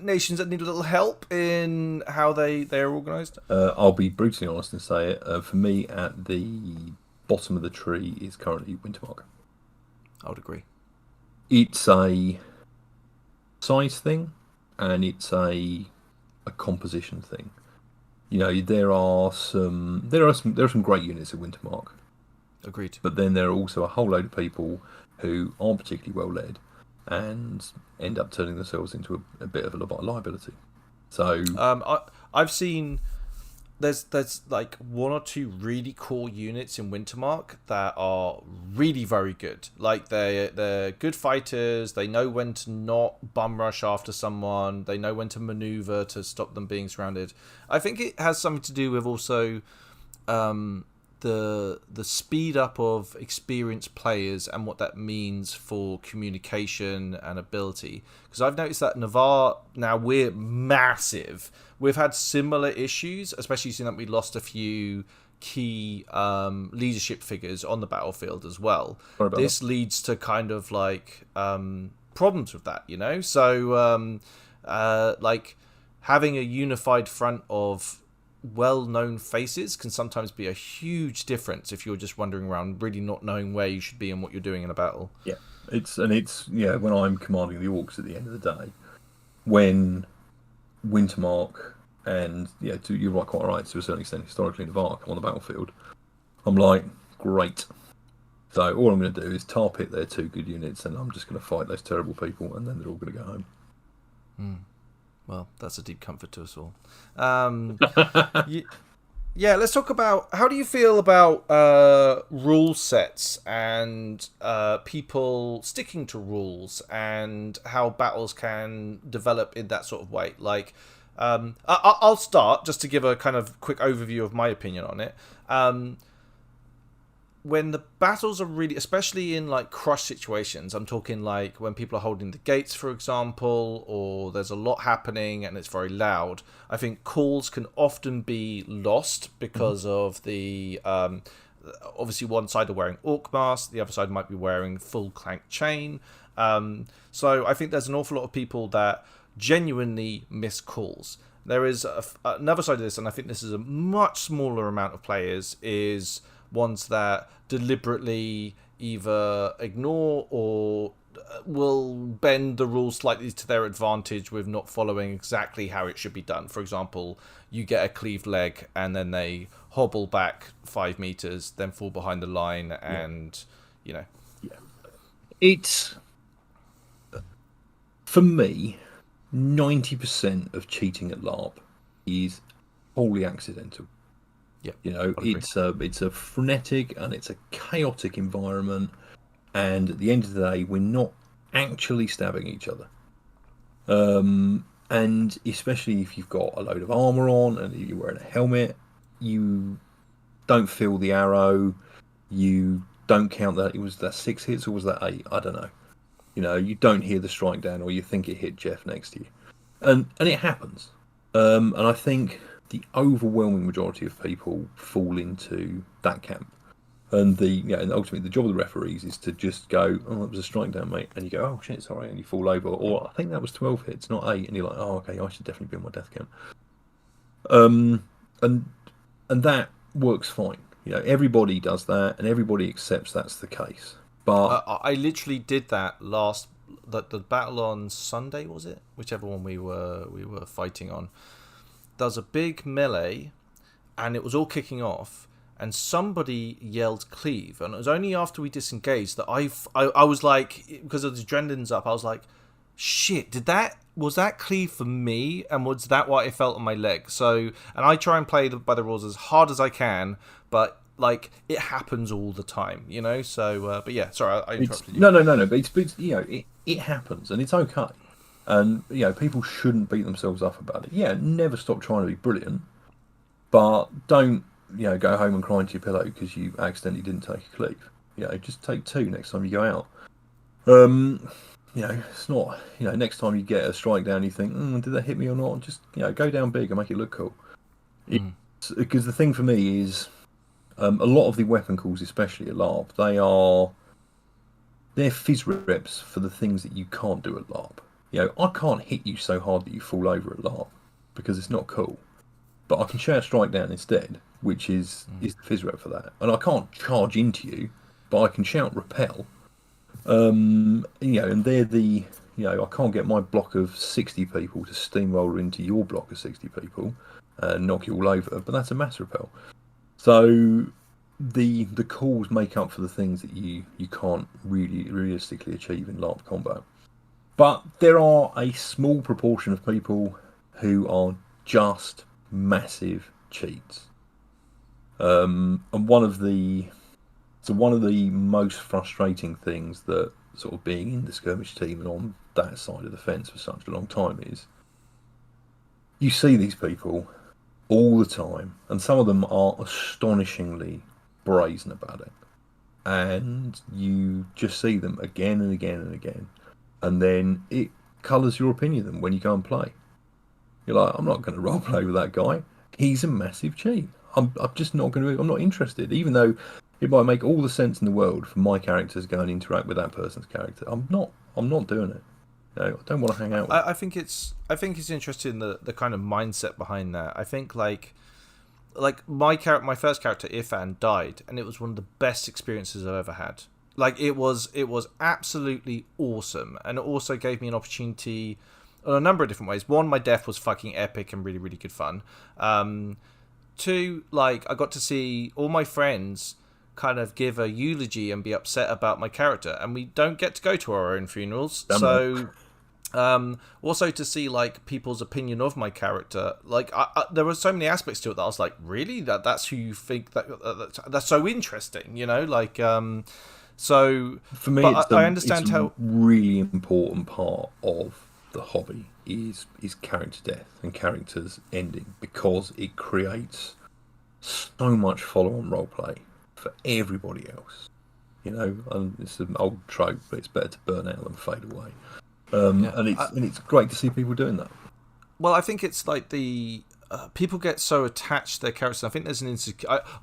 nations that need a little help in how they are organised? I'll be brutally honest and say it. For me, at the bottom of the tree is currently Wintermark. I would agree. It's a size thing, and it's a composition thing. There are some great units at Wintermark. Agreed. But then there are also a whole load of people who aren't particularly well led and end up turning themselves into a bit of a liability. So I've seen there's like one or two really cool units in Wintermark that are really very good. Like they're good fighters. They know when to not bum rush after someone. They know when to maneuver to stop them being surrounded. I think it has something to do with also the speed up of experienced players and what that means for communication and ability. Because I've noticed that Navarre, now we're massive. We've had similar issues, especially seeing that we lost a few key leadership figures on the battlefield as well. This leads to kind of like problems with that, So like having a unified front of well-known faces can sometimes be a huge difference if you're just wandering around really not knowing where you should be and what you're doing in a battle. Yeah, it's when I'm commanding the orcs at the end of the day, when Wintermark and you're quite right to a certain extent historically Navarre come on the battlefield, I'm like, great. So all I'm going to do is tar pit their two good units and I'm just going to fight those terrible people and then they're all going to go home. Well, that's a deep comfort to us all. Yeah, let's talk about how do you feel about rule sets and people sticking to rules and how battles can develop in that sort of way. Like, I'll start just to give a kind of quick overview of my opinion on it. When the battles are really, especially in like crush situations, I'm talking like when people are holding the gates, for example, or there's a lot happening and it's very loud. I think calls can often be lost because of the obviously one side are wearing orc mask, the other side might be wearing full clank chain. So I think there's an awful lot of people that genuinely miss calls. There is another side of this, and I think this is a much smaller amount of players, is ones that deliberately either ignore or will bend the rules slightly to their advantage with not following exactly how it should be done. For example, you get a cleaved leg and then they hobble back 5 meters, then fall behind the line, and it's, for me, 90% of cheating at LARP is wholly accidental. Yeah, it's a frenetic and it's a chaotic environment, and at the end of the day, we're not actually stabbing each other. And especially if you've got a load of armor on and you're wearing a helmet, you don't feel the arrow. You don't count that. Was that 6 hits or was that 8? I don't know. You don't hear the strike down, or you think it hit Jeff next to you, and it happens. And I think the overwhelming majority of people fall into that camp. And and ultimately the job of the referees is to just go, oh, that was a strike down, mate. And you go, oh shit, sorry, and you fall over. Or I think that was 12 hits, not 8. And you're like, oh, okay, I should definitely be on my death count. And that works fine. Everybody does that, and everybody accepts that's the case. But I literally did that the battle on Sunday, was it? Whichever one we were fighting on. There was a big melee, and it was all kicking off, and somebody yelled cleave, and it was only after we disengaged that I was like, because of the adrenaline's up, I was like, shit, was that cleave for me, and was that what I felt on my leg? So, and I try and play by the rules as hard as I can, but like it happens all the time, So, but yeah, sorry, I interrupted you. No. But it's it happens, and it's okay. And people shouldn't beat themselves up about it. Yeah, never stop trying to be brilliant, but don't go home and cry into your pillow because you accidentally didn't take a cleave. Just take 2 next time you go out. It's not. Next time you get a strike down, you think, did that hit me or not? Just go down big and make it look cool. Because the thing for me is, a lot of the weapon calls, especially at LARP, they're fizz reps for the things that you can't do at LARP. I can't hit you so hard that you fall over at LARP because it's not cool. But I can shout strike down instead, which is the fizz rep for that. And I can't charge into you, but I can shout repel. And they're the, I can't get my block of 60 people to steamroller into your block of 60 people and knock you all over, but that's a mass repel. So the calls make up for the things that you can't really realistically achieve in LARP combat. But there are a small proportion of people who are just massive cheats. And one of the most frustrating things that sort of being in the skirmish team and on that side of the fence for such a long time is you see these people all the time, and some of them are astonishingly brazen about it. And you just see them again and again and again. And then it colours your opinion of them when you go and play. You're like, I'm not going to roleplay with that guy. He's a massive cheat. I'm just not going to. I'm not interested, even though it might make all the sense in the world for my character to go and interact with that person's character. I'm not doing it. I don't want to hang out with. I think it's interesting the kind of mindset behind that. I think like my first character Irfan died, and it was one of the best experiences I've ever had. Like it was absolutely awesome, and it also gave me an opportunity in a number of different ways. One, my death was fucking epic and really, really good fun. 2, like I got to see all my friends kind of give a eulogy and be upset about my character, and we don't get to go to our own funerals. So also to see like people's opinion of my character, like there were so many aspects to it that I was like, really, that's who you think that's so interesting, like so for me, I understand how really important part of the hobby is character death and characters ending, because it creates so much follow-on roleplay for everybody else. You know, and it's an old trope, but it's better to burn out than fade away. And it's great to see people doing that. Well, I think it's like the people get so attached to their characters. I think there's an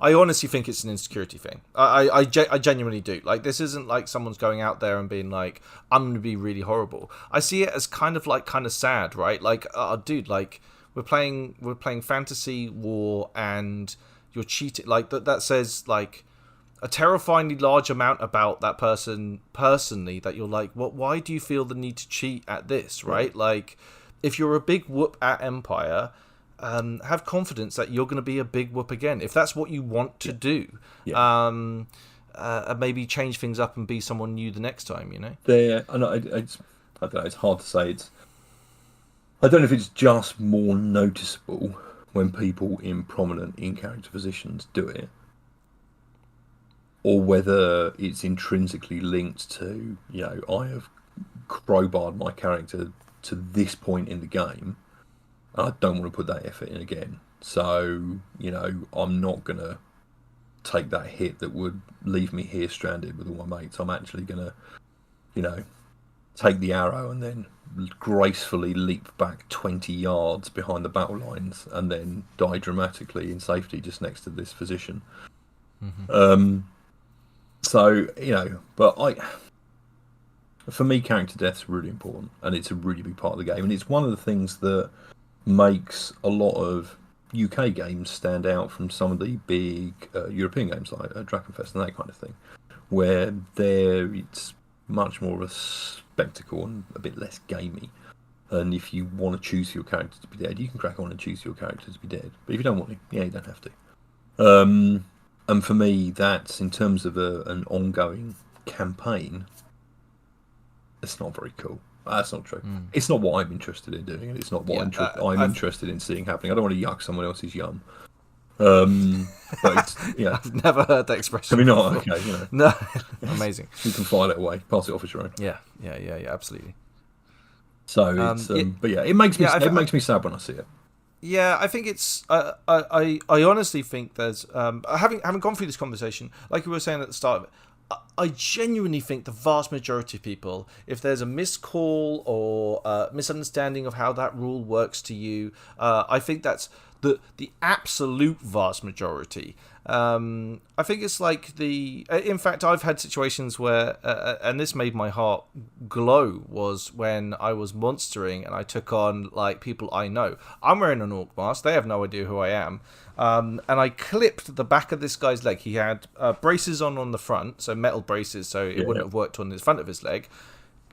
I honestly think it's an insecurity thing. I genuinely do. Like, this isn't like someone's going out there and being like, I'm going to be really horrible. I see it as kind of sad, right? Like, dude, like we're playing fantasy war and you're cheating. Like that says like a terrifyingly large amount about that person personally, that you're like, what? Why do you feel the need to cheat at this, right? Like, if you're a big whoop at Empire, have confidence that you're going to be a big whoop again, if that's what you want to do. And maybe change things up and be someone new the next time, you know? I don't know, it's hard to say. I don't know if it's just more noticeable when people in prominent in-character positions do it, or whether it's intrinsically linked to, you know, I have crowbarred my character to this point in the game, and I don't want to put that effort in again. So, you know, I'm not going to take that hit that would leave me here stranded with all my mates. I'm actually going to, you know, take the arrow and then gracefully leap back 20 yards behind the battle lines and then die dramatically in safety just next to this physician. Mm-hmm. So, you know, but for me, character death's really important, and it's a really big part of the game, and it's one of the things that makes a lot of UK games stand out from some of the big European games like Drakenfest and that kind of thing, where it's much more of a spectacle and a bit less gamey. And if you want to choose your character to be dead, you can crack on and choose your character to be dead. But if you don't want to, you don't have to. And for me, that's, in terms of an ongoing campaign, it's not very cool. That's not true. It's not what I'm interested in doing, and it's not what I'm interested in seeing happening. I don't want to yuck someone else's yum. But it's, I've never heard that expression. I mean, not okay. You know. No, amazing. You can file it away, pass it off as your own. Yeah, absolutely. So it's, but it makes me makes me sad when I see it. Yeah, I think it's. I honestly think there's having gone through this conversation, like you were saying at the start of it, I genuinely think the vast majority of people, if there's a miscall or misunderstanding of how that rule works to you, I think that's the absolute vast majority. I think it's like in fact, I've had situations where, and this made my heart glow, was when I was monstering and I took on like people I know. I'm wearing an orc mask. They have no idea who I am. And I clipped the back of this guy's leg. He had braces on the front, so metal braces, so it wouldn't have worked on the front of his leg.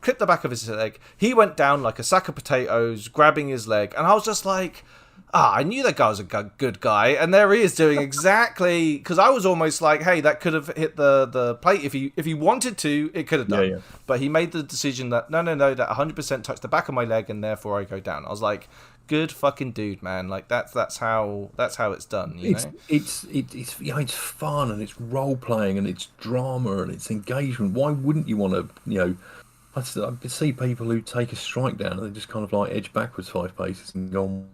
Clipped the back of his leg. He went down like a sack of potatoes, grabbing his leg, and I was just like, I knew that guy was a good guy, and there he is doing exactly, because I was almost like, hey, that could have hit the plate if he wanted to, it could have done. But he made the decision that no, that 100% touched the back of my leg, and therefore I go down. I was like, good fucking dude, man. Like that's how it's done. You know? It's fun, and it's role playing, and it's drama, and it's engagement. Why wouldn't you want to, I see people who take a strike down and they just kind of like edge backwards 5 paces and go on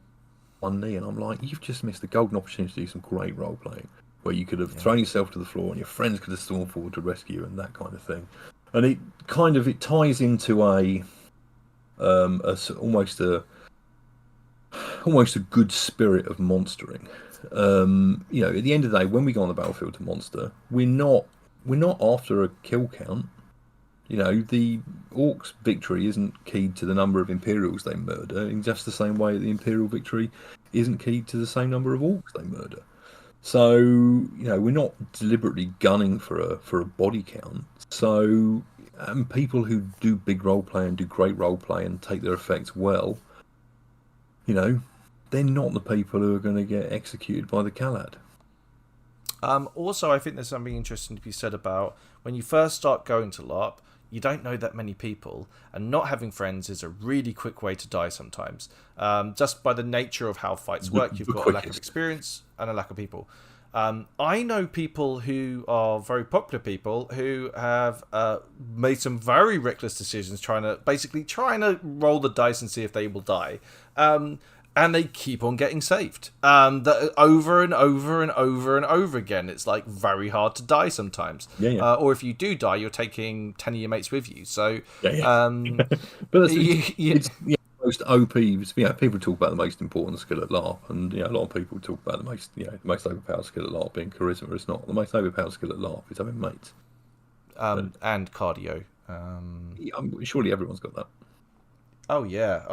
one knee, and I'm like, you've just missed the golden opportunity to do some great role playing, where you could have thrown yourself to the floor and your friends could have stormed forward to rescue you and that kind of thing. And it ties into almost a good spirit of monstering. At the end of the day, when we go on the battlefield to monster, we're not after a kill count. The Orcs' victory isn't keyed to the number of Imperials they murder, in just the same way the Imperial victory isn't keyed to the same number of Orcs they murder. So, we're not deliberately gunning for a body count. So, people who do big role play and do great role play and take their effects well, they're not the people who are going to get executed by the Kalad. Also, I think there's something interesting to be said about when you first start going to LARP. you don't know that many people, and not having friends is a really quick way to die sometimes. Just by the nature of how fights work, you've got a lack of experience and a lack of people. I know people who are very popular people who have made some very reckless decisions, trying to roll the dice and see if they will die. And they keep on getting saved. Over and over and over and over again. It's like very hard to die sometimes. Or if you do die, you're taking 10 of your mates with you. So, but it's most OP. People talk about the most important skill at LARP, and a lot of people talk about the most overpowered skill at LARP being charisma. It's not. The most overpowered skill at LARP is having mates. And cardio. Surely everyone's got that. Oh yeah.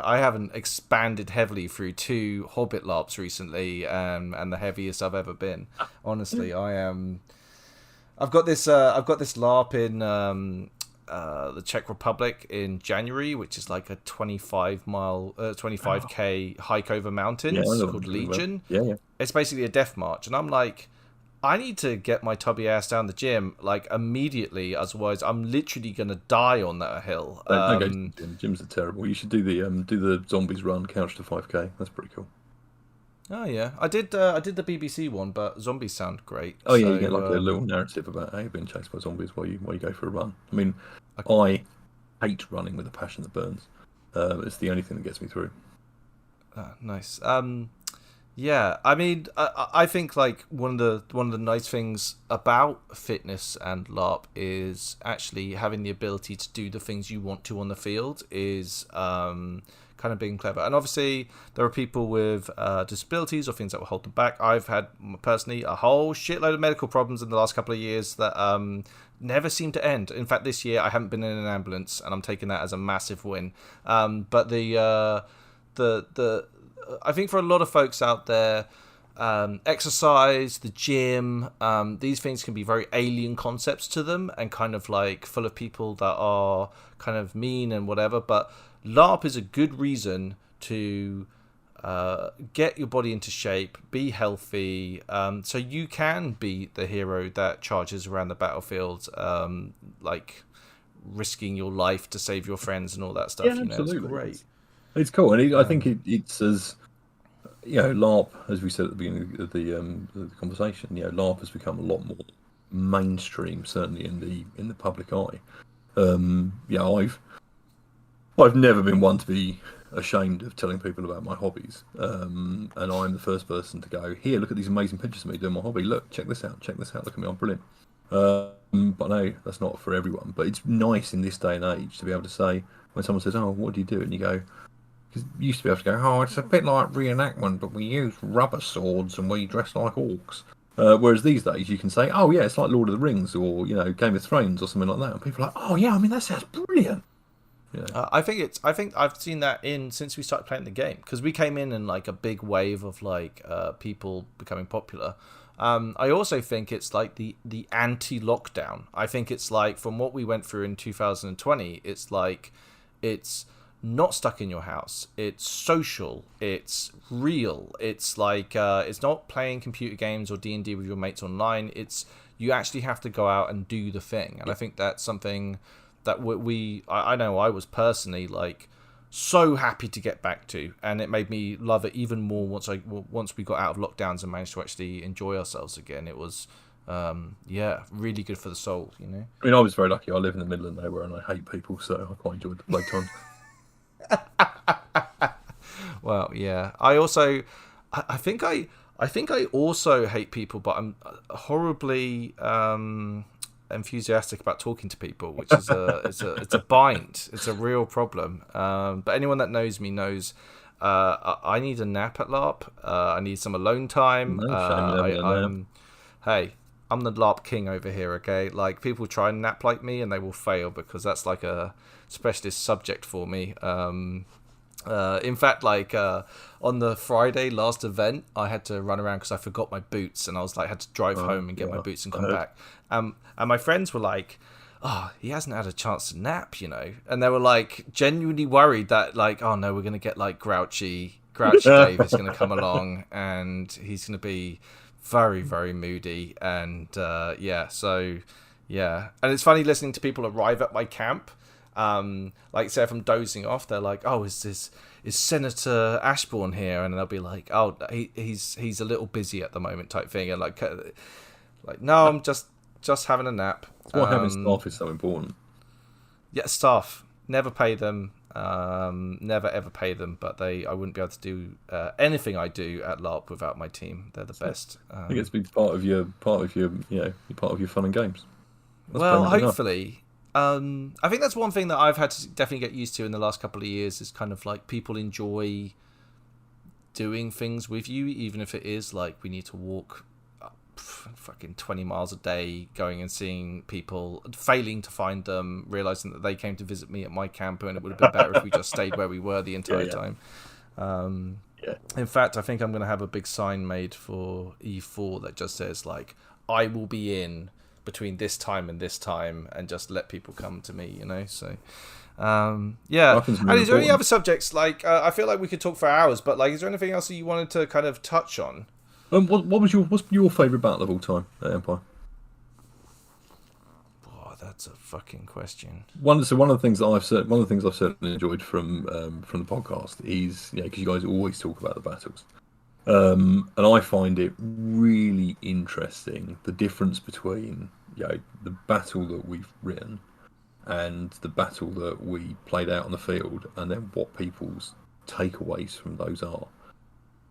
I haven't expanded heavily through 2 Hobbit LARPs recently, and the heaviest I've ever been. Honestly, I am. I've got this LARP in the Czech Republic in January, which is like a 25k hike over mountains called Legion. Yeah. It's basically a death march, and I'm like, I need to get my tubby ass down the gym like immediately, otherwise I'm literally gonna die on that hill. Don't go to the gym. Gyms are terrible. You should do the zombies run, couch to 5k. That's pretty cool. Oh yeah, I did the BBC one, but zombies sound great. Oh yeah, you get like a little narrative about how you're being chased by zombies while you go for a run. I mean, I hate running with a passion that burns. It's the only thing that gets me through. Nice. Yeah, I mean, I think like one of the nice things about fitness and LARP is actually having the ability to do the things you want to on the field is kind of being clever. And obviously, there are people with disabilities or things that will hold them back. I've had personally a whole shitload of medical problems in the last couple of years that never seem to end. In fact, this year I haven't been in an ambulance, and I'm taking that as a massive win. But the I think for a lot of folks out there, exercise, the gym, these things can be very alien concepts to them and kind of like full of people that are kind of mean and whatever. But LARP is a good reason to get your body into shape, be healthy, so you can be the hero that charges around the battlefield, like risking your life to save your friends and all that stuff. Yeah, absolutely. It's great. It's cool, and I think it's as LARP, as we said at the beginning of the conversation. LARP has become a lot more mainstream, certainly in the public eye. I've never been one to be ashamed of telling people about my hobbies, and I'm the first person to go, here, look at these amazing pictures of me doing my hobby. Look, check this out. Look at me, I'm brilliant. But no, that's not for everyone. But it's nice in this day and age to be able to say, when someone says, oh, what do you do? And you go, because you used to be able to go, oh, it's a bit like reenactment, but we use rubber swords and we dress like orcs. Whereas these days you can say, oh yeah, it's like Lord of the Rings or Game of Thrones or something like that, and people are like, oh yeah, I mean that sounds brilliant. I think I've seen that since we started playing the game, because we came in like a big wave of like people becoming popular. I also think it's like the anti-lockdown. I think it's like from what we went through in 2020, it's like it's not stuck in your house. It's social. It's real. It's like it's not playing computer games or D&D with your mates online. It's you actually have to go out and do the thing. And I think that's something that I know I was personally like so happy to get back to, and it made me love it even more once we got out of lockdowns and managed to actually enjoy ourselves again. It was really good for the soul, I mean, I was very lucky. I live in the middle of nowhere and I hate people, so I quite enjoyed the playtime. Well, yeah. I think I also hate people, but I'm horribly enthusiastic about talking to people, which is it's a bind. It's a real problem. But anyone that knows me knows I need a nap at LARP. I need some alone time. Hey, I'm the LARP king over here, okay? Like, people try and nap like me and they will fail because that's like a specialist subject for me. In fact, like on the Friday last event, I had to run around because I forgot my boots, and I was like, had to drive home and get my boots and come back. And my friends were like, "Oh, he hasn't had a chance to nap, and they were like genuinely worried that like, oh no, we're gonna get like grouchy Dave is gonna come along and he's gonna be very, very moody, and so Yeah, and it's funny listening to people arrive at my camp. Like, say if I'm dozing off, they're like, "Oh, is Senator Ashbourne here?" And they'll be like, "Oh, he's a little busy at the moment," type thing. And like no, I'm just having a nap. That's why having staff is so important. Yeah, staff. Never pay them. Never ever pay them. But I wouldn't be able to do anything I do at LARP without my team. They're the best. I think it's been part of your fun and games. That's well, hopefully. I think that's one thing that I've had to definitely get used to in the last couple of years is kind of like people enjoy doing things with you, even if it is like we need to walk fucking 20 miles a day going and seeing people, failing to find them, realizing that they came to visit me at my camp and it would have been better if we just stayed where we were the entire time. In fact, I think I'm going to have a big sign made for E4 that just says like, I will be in between this time and this time, and just let people come to me, so and is there any other subjects like I feel like we could talk for hours, but like is there anything else that you wanted to kind of touch on? What's your favourite battle of all time at Empire? Oh, that's a fucking question. One of the things I've certainly enjoyed from the podcast is because you guys always talk about the battles. And I find it really interesting the difference between the battle that we've written and the battle that we played out on the field, and then what people's takeaways from those are.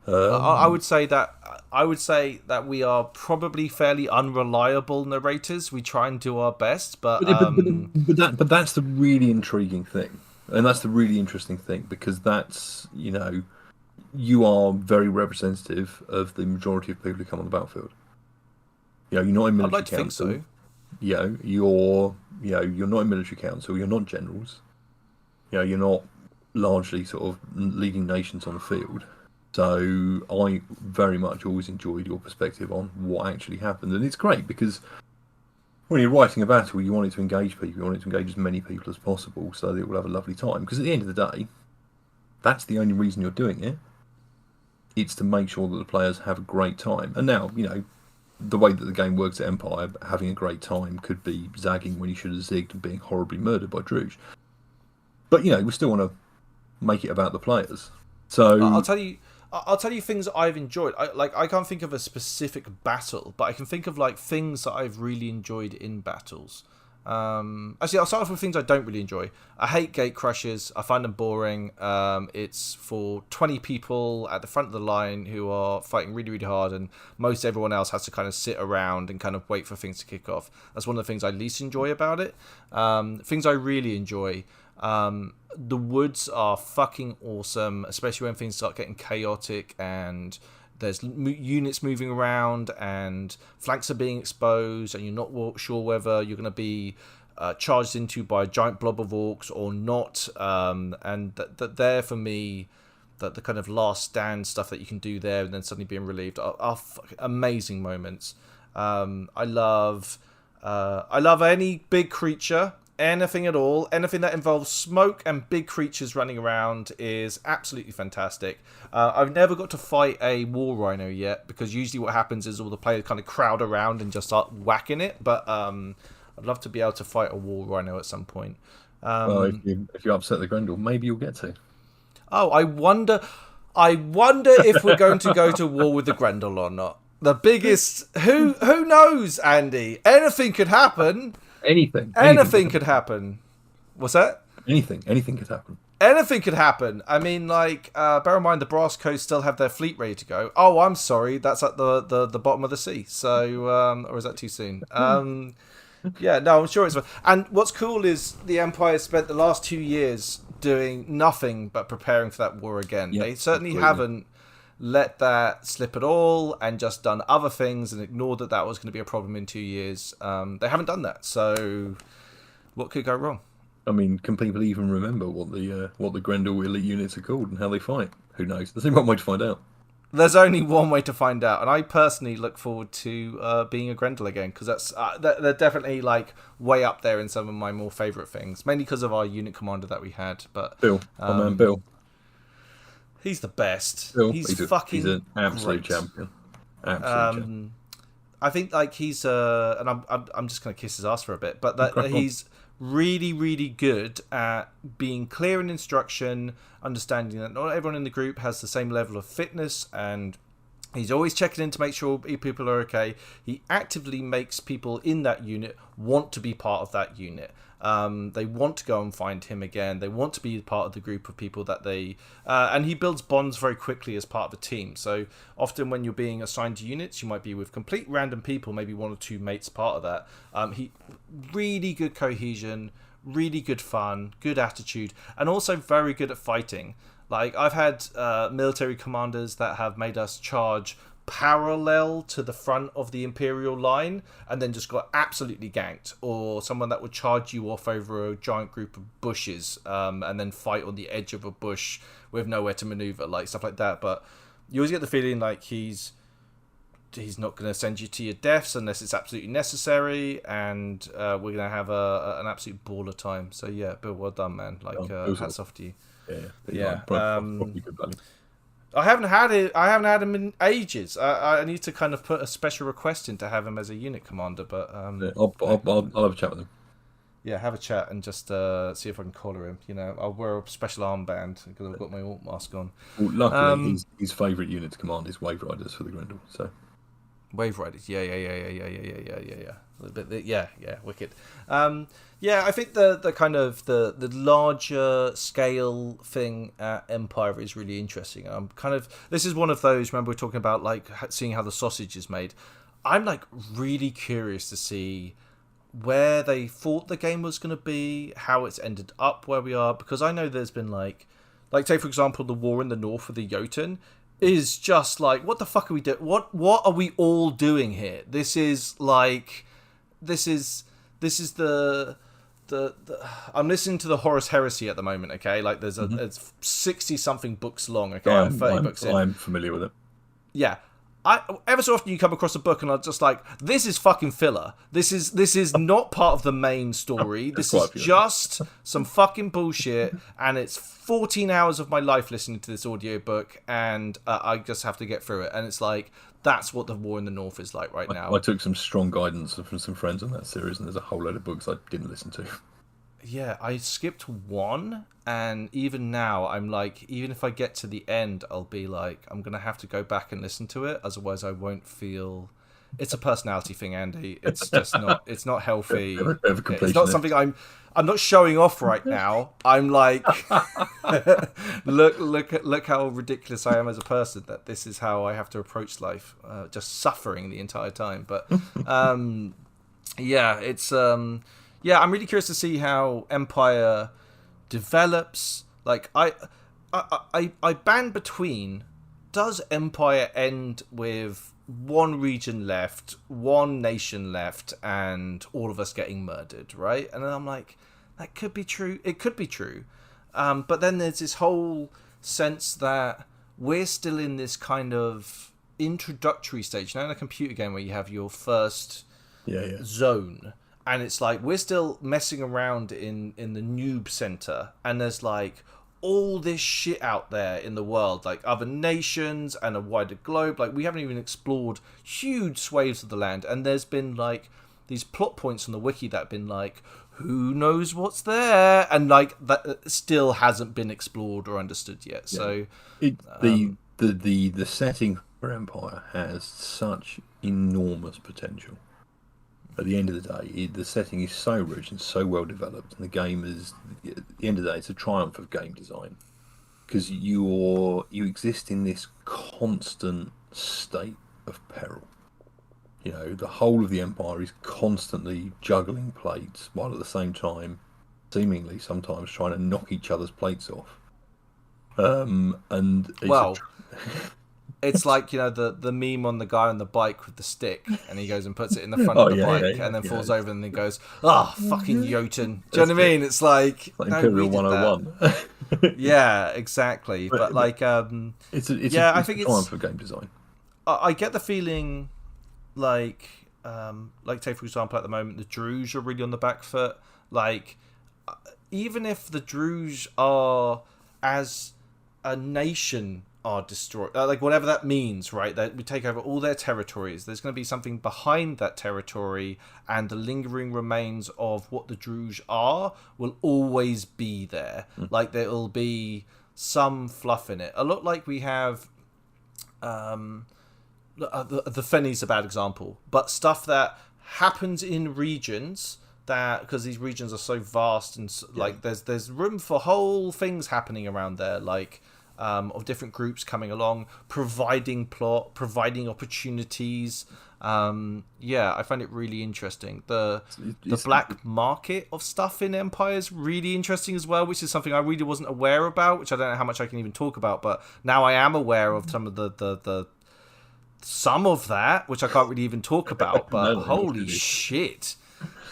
I would say that we are probably fairly unreliable narrators. We try and do our best, but that's the really intriguing thing, and that's the really interesting thing, because that's you are very representative of the majority of people who come on the battlefield. You're not in military council. I'd like to think so. You're not in military council. You're not generals. You're not largely sort of leading nations on the field. So I very much always enjoyed your perspective on what actually happened, and it's great because when you're writing a battle, you want it to engage people. You want it to engage as many people as possible, so that it will have a lovely time. Because at the end of the day, that's the only reason you're doing it. It's to make sure that the players have a great time. And now, the way that the game works at Empire, having a great time could be zagging when you should have zigged and being horribly murdered by Druge. But, we still want to make it about the players. So I'll tell you things I've enjoyed. I can't think of a specific battle, but I can think of like things that I've really enjoyed in battles. Actually, I'll start off with things I don't really enjoy. I hate gate crushes. I find them boring. It's for 20 people at the front of the line who are fighting really, really hard, and most everyone else has to kind of sit around and kind of wait for things to kick off. That's one of the things I least enjoy about it. Things I really enjoy. The woods are fucking awesome, especially when things start getting chaotic and there's units moving around and flanks are being exposed and you're not sure whether you're going to be charged into by a giant blob of orcs or not. And that there for me, that the kind of last stand stuff that you can do there and then suddenly being relieved are amazing moments. I love any big creature. Anything at all, anything that involves smoke and big creatures running around is absolutely fantastic. I've never got to fight a war rhino yet, because usually what happens is all the players kind of crowd around and just start whacking it, but I'd love to be able to fight a war rhino at some point. If you upset the Grendel, maybe you'll get to. Oh, I wonder if we're going to go to war with the Grendel or not. The biggest... Who knows, Andy? Anything could happen. Anything could happen. What's that? Anything could happen. Anything could happen. I mean, like, bear in mind the Brass Coast still have their fleet ready to go. Oh, I'm sorry, that's at the bottom of the sea. So, or is that too soon? Yeah, no, I'm sure it's fine. And what's cool is the Empire spent the last 2 years doing nothing but preparing for that war again. Yep, they certainly haven't let that slip at all and just done other things and ignored that was going to be a problem in 2 years. They haven't done that, so what could go wrong? I mean, can people even remember what the Grendel elite units are called and how they fight? Who knows? There's only one way to find out. There's only one way to find out, and I personally look forward to being a Grendel again, because that's they're definitely like way up there in some of my more favourite things, mainly because of our unit commander that we had. But Bill, my man Bill. He's the best. Bill, he's an absolute great. champion. Absolute champion. I think like he's and I'm just gonna kiss his ass for a bit, but that he's really, really good at being clear in instruction, understanding that not everyone in the group has the same level of fitness, and he's always checking in to make sure people are okay. He actively makes people in that unit want to be part of that unit. They want to go and find him again. They want to be part of the group of people that they... and he builds bonds very quickly as part of a team. So often when you're being assigned to units, you might be with complete random people, maybe one or two mates part of that. He really good cohesion, really good fun, good attitude, and also very good at fighting. Like, I've had military commanders that have made us charge parallel to the front of the Imperial line and then just got absolutely ganked, or someone that would charge you off over a giant group of bushes and then fight on the edge of a bush with nowhere to maneuver, like stuff like that. But you always get the feeling like he's not going to send you to your deaths unless it's absolutely necessary, and we're going to have an absolute baller time. So yeah, Bill, well done, man. Like, hats off to you. Yeah. Probably good value. I haven't had him in ages. I need to kind of put a special request in to have him as a unit commander, but I'll have a chat with him. Yeah, have a chat and just see if I can collar him. You know, I'll wear a special armband because I've got my alt mask on. Well, luckily, his favourite unit to command is Wave Riders for the Grendel. So Wave Riders, yeah. A little bit, yeah, wicked. Yeah, I think the kind of the larger scale thing at Empire is really interesting. I'm kind of, this is one of those. Remember, we're talking about like seeing how the sausage is made. I'm like really curious to see where they thought the game was going to be, how it's ended up where we are, because I know there's been like say for example the war in the north with the Jotun is just like, what the fuck are we doing? What are we all doing here? This is the I'm listening to the Horus Heresy at the moment, okay? Like there's it's 60 something books long, okay? I'm 30 books in. I'm familiar with it. Yeah. Ever so often you come across a book and I'm just like, this is fucking filler. This is not part of the main story. This is just some fucking bullshit, and it's 14 hours of my life listening to this audiobook, and I just have to get through it. And it's like, that's what the War in the North is like right now. I took some strong guidance from some friends on that series, and there's a whole load of books I didn't listen to. Yeah, I skipped one, and even now I'm like, even if I get to the end, I'll be like, I'm gonna have to go back and listen to it, otherwise I won't feel. It's a personality thing, Andy. It's just not. It's not healthy. It's not something I'm not showing off right now. I'm like, look how ridiculous I am as a person. That this is how I have to approach life, just suffering the entire time. But yeah, it's yeah, I'm really curious to see how Empire develops. Like, I band between, does Empire end with one region left, one nation left, and all of us getting murdered, right? And then I'm like, that could be true. It could be true. But then there's this whole sense that we're still in this kind of introductory stage. You know, in a computer game where you have your first zone. And it's like, we're still messing around in the noob center. And there's like all this shit out there in the world, like other nations and a wider globe. Like, we haven't even explored huge swathes of the land. And there's been like these plot points on the wiki that have been like, who knows what's there? And like, that still hasn't been explored or understood yet. Yeah. So the setting for Empire has such enormous potential. At the end of the day, the setting is so rich and so well developed, and the game is, at the end of the day, it's a triumph of game design, because you exist in this constant state of peril. You know, the whole of the Empire is constantly juggling plates, while at the same time, seemingly sometimes trying to knock each other's plates off. And it's it's like, you know, the meme on the guy on the bike with the stick, and he goes and puts it in the front of the bike, and then falls over, and then goes, fucking Jotun. Do you know what I mean? It's like Imperial 101. Yeah, exactly. But like, I think it's a triumph for game design. I get the feeling like say for example at the moment the Druze are really on the back foot. Like, even if the Druze are as a nation are destroyed, like whatever that means, right? That we take over all their territories. There's going to be something behind that territory, and the lingering remains of what the Druge are will always be there. Like there'll be some fluff in it, a lot like we have. The Fenny's a bad example, but stuff that happens in regions that, because these regions are so vast and like there's room for whole things happening around there, like of different groups coming along, providing plot, providing opportunities. I find it really interesting. The black market of stuff in Empire is really interesting as well, which is something I really wasn't aware about, which I don't know how much I can even talk about, but now I am aware of some of some of that, which I can't really even talk about, but holy shit.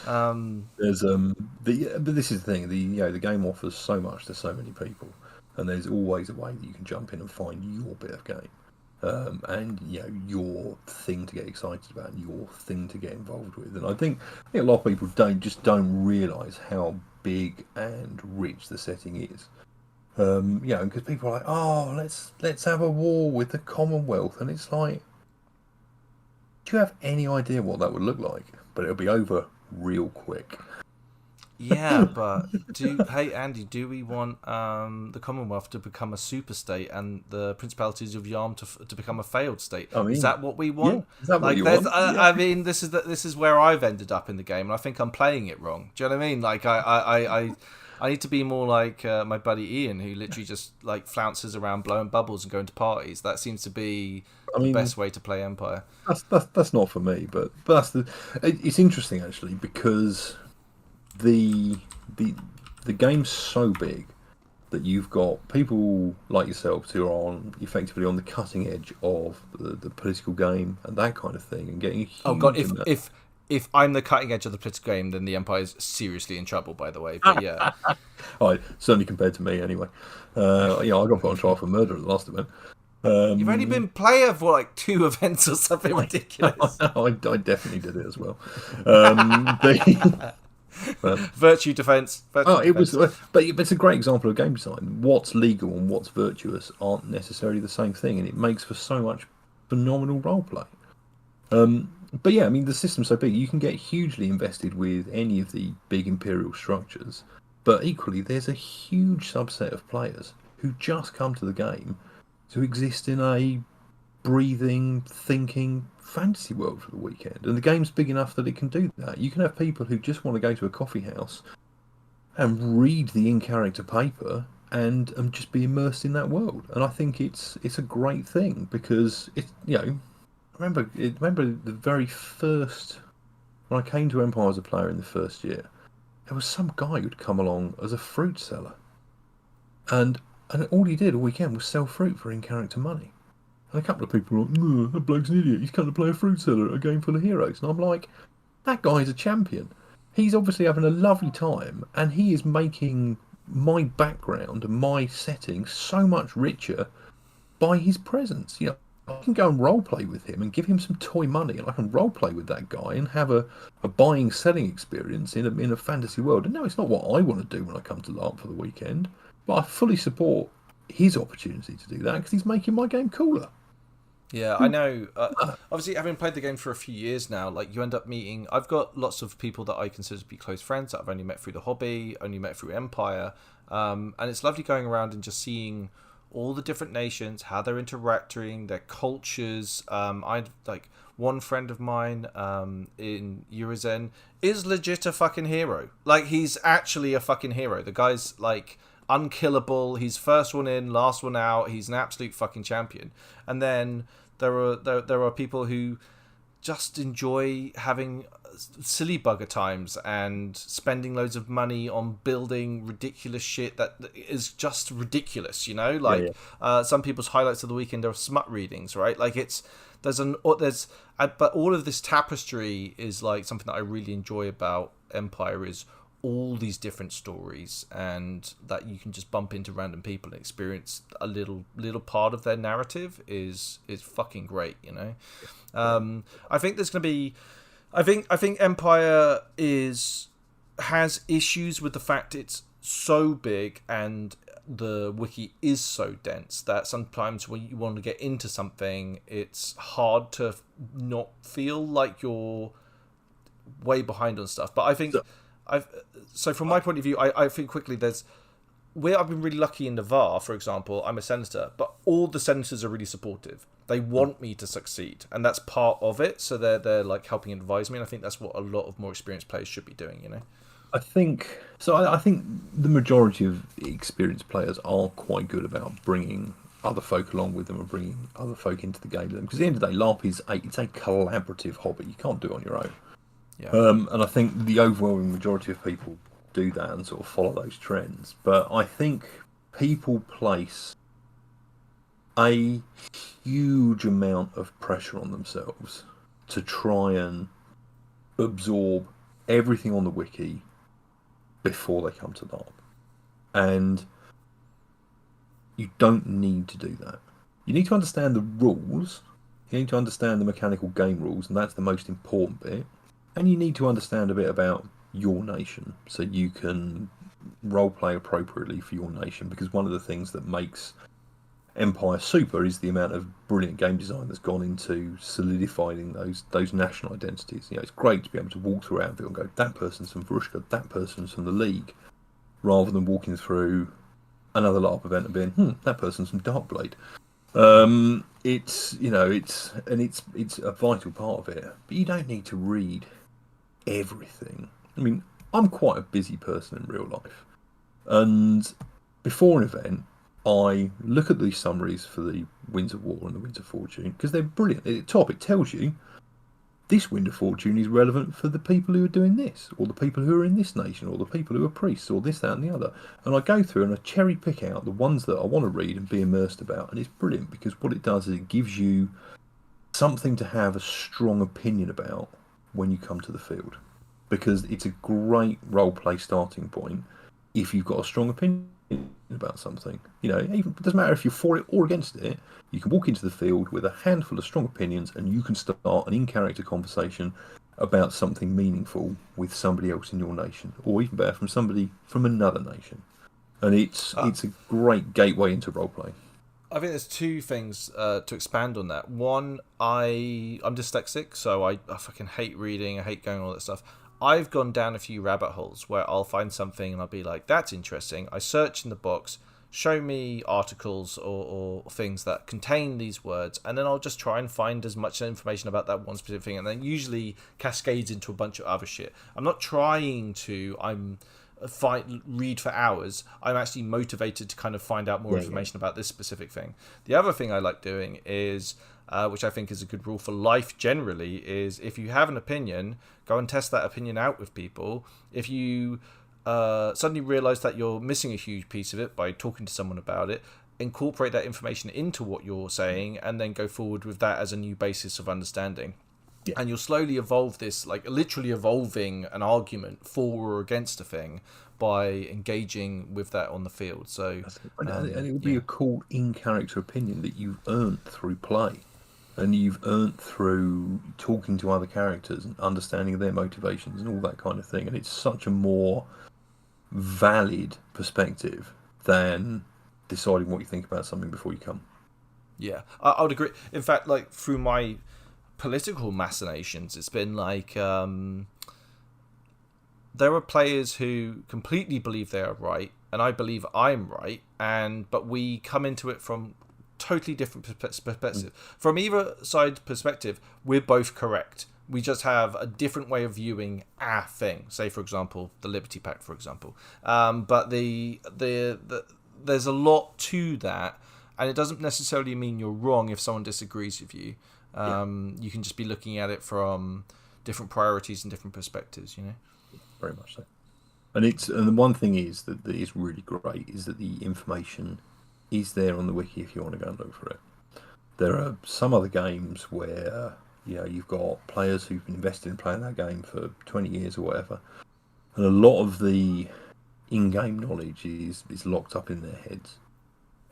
There's but this is the thing, the game offers so much to so many people, and there's always a way that you can jump in and find your bit of game, and your thing to get excited about, and your thing to get involved with. And I think a lot of people don't realise how big and rich the setting is. Because people are like, oh, let's have a war with the Commonwealth, and it's like, do you have any idea what that would look like? But it'll be over real quick. Yeah, but hey Andy, do we want the Commonwealth to become a super state and the Principalities of Yarm to become a failed state? I mean, is that what we want? Yeah, is that what you want? I mean, this is where I've ended up in the game, and I think I'm playing it wrong. Do you know what I mean? Like I need to be more like my buddy Ian, who literally just like flounces around blowing bubbles and going to parties. That seems to be the best way to play Empire. That's not for me, but it's interesting actually, because the game's so big that you've got people like yourselves who are effectively on the cutting edge of the political game and that kind of thing, and getting if I'm the cutting edge of the political game, then the Empire is seriously in trouble, by the way. But yeah. Certainly compared to me, anyway. I got put on trial for murder at the last event. You've only been player for like 2 events or something ridiculous. I definitely did it as well. Virtue defense. But it's a great example of game design. What's legal and what's virtuous aren't necessarily the same thing, and it makes for so much phenomenal roleplay. But yeah, I mean, the system's so big, you can get hugely invested with any of the big imperial structures, but equally there's a huge subset of players who just come to the game to exist in a breathing, thinking fantasy world for the weekend. And the game's big enough that it can do that. You can have people who just want to go to a coffee house and read the in-character paper and just be immersed in that world. And I think it's a great thing, because it's, remember the very first, when I came to Empire as a player in the first year, there was some guy who'd come along as a fruit seller, and all he did all weekend was sell fruit for in-character money. And a couple of people were like, that bloke's an idiot, he's come to play a fruit seller at a game full of heroes. And I'm like, that guy's a champion. He's obviously having a lovely time, and he is making my background and my setting so much richer by his presence. I can go and roleplay with him and give him some toy money, and I can roleplay with that guy and have a buying selling experience in a fantasy world. And no, it's not what I want to do when I come to LARP for the weekend, but I fully support his opportunity to do that because he's making my game cooler. Yeah, I know. Obviously, having played the game for a few years now, like you end up meeting. I've got lots of people that I consider to be close friends that I've only met through the hobby, only met through Empire, and it's lovely going around and just seeing all the different nations, how they're interacting, their cultures. I'd like one friend of mine in Urizen is legit a fucking hero. Like, he's actually a fucking hero. The guy's like unkillable. He's first one in, last one out. He's an absolute fucking champion. And then there are people who just enjoy having silly bugger times and spending loads of money on building ridiculous shit that is just ridiculous, some people's highlights of the weekend are smut readings, right? Like but all of this tapestry is like something that I really enjoy about Empire, is all these different stories, and that you can just bump into random people and experience a little part of their narrative is fucking great, I think there's going to be, I think Empire has issues with the fact it's so big, and the wiki is so dense that sometimes when you want to get into something, it's hard to not feel like you're way behind on stuff. But I think so from my point of view, I think quickly where I've been really lucky in Navarre, for example. I'm a senator, but all the senators are really supportive. They want me to succeed, and that's part of it. So they're like helping advise me, and I think that's what a lot of more experienced players should be doing. You know. I think so. I think the majority of experienced players are quite good about bringing other folk along with them and bringing other folk into the game with them. Because at the end of the day, LARP it's a collaborative hobby. You can't do it on your own. Yeah. And I think the overwhelming majority of people do that and sort of follow those trends. But I think people place a huge amount of pressure on themselves to try and absorb everything on the wiki before they come to LARP. And you don't need to do that. You need to understand the rules. You need to understand the mechanical game rules, and that's the most important bit. And you need to understand a bit about your nation so you can roleplay appropriately for your nation, because one of the things that makes Empire super is the amount of brilliant game design that's gone into solidifying those national identities. You know, it's great to be able to walk through Anvil and go, that person's from Varushka, that person's from the League, rather than walking through another LARP event and being, that person's from Darkblade. It's a vital part of it, but you don't need to read everything. I mean, I'm quite a busy person in real life, and before an event, I look at these summaries for the Winds of War and the Winds of Fortune because they're brilliant. At the top, it tells you this Wind of Fortune is relevant for the people who are doing this, or the people who are in this nation, or the people who are priests, or this, that, and the other. And I go through and I cherry pick out the ones that I want to read and be immersed about, and it's brilliant because what it does is it gives you something to have a strong opinion about when you come to the field, because it's a great role-play starting point if you've got a strong opinion about something. You know, it doesn't matter if you're for it or against it, you can walk into the field with a handful of strong opinions and you can start an in-character conversation about something meaningful with somebody else in your nation, or even better, from somebody from another nation. And it's a great gateway into roleplay. I think there's two things to expand on that. One, I'm dyslexic, so I fucking hate reading, I hate going all that stuff. I've gone down a few rabbit holes where I'll find something and I'll be like, that's interesting. I search in the box, show me articles or things that contain these words, and then I'll just try and find as much information about that one specific thing, and then usually cascades into a bunch of other shit. I'm not trying to read for hours. I'm actually motivated to kind of find out more information about this specific thing. The other thing I like doing is, which I think is a good rule for life generally, is if you have an opinion, go and test that opinion out with people. If you suddenly realize that you're missing a huge piece of it by talking to someone about it, incorporate that information into what you're saying and then go forward with that as a new basis of understanding. Yeah. And you'll slowly evolve this, like literally evolving an argument for or against a thing by engaging with that on the field. So, and it will be a cool in-character opinion that you've earned through play, and you've earned through talking to other characters and understanding their motivations and all that kind of thing. And it's such a more valid perspective than deciding what you think about something before you come. Yeah, I would agree. In fact, like through my political machinations, it's been like there are players who completely believe they are right and I believe I'm right, but we come into it from totally different perspective. From either side perspective, we're both correct. We just have a different way of viewing a thing. Say, for example, the Liberty Pact, for example. But there's a lot to that, and it doesn't necessarily mean you're wrong if someone disagrees with you. You can just be looking at it from different priorities and different perspectives, you know. Very much so. And the one thing is that is really great is that the information is there on the wiki if you want to go and look for it. There are some other games where you've got players who've been invested in playing that game for 20 years or whatever, and a lot of the in-game knowledge is locked up in their heads.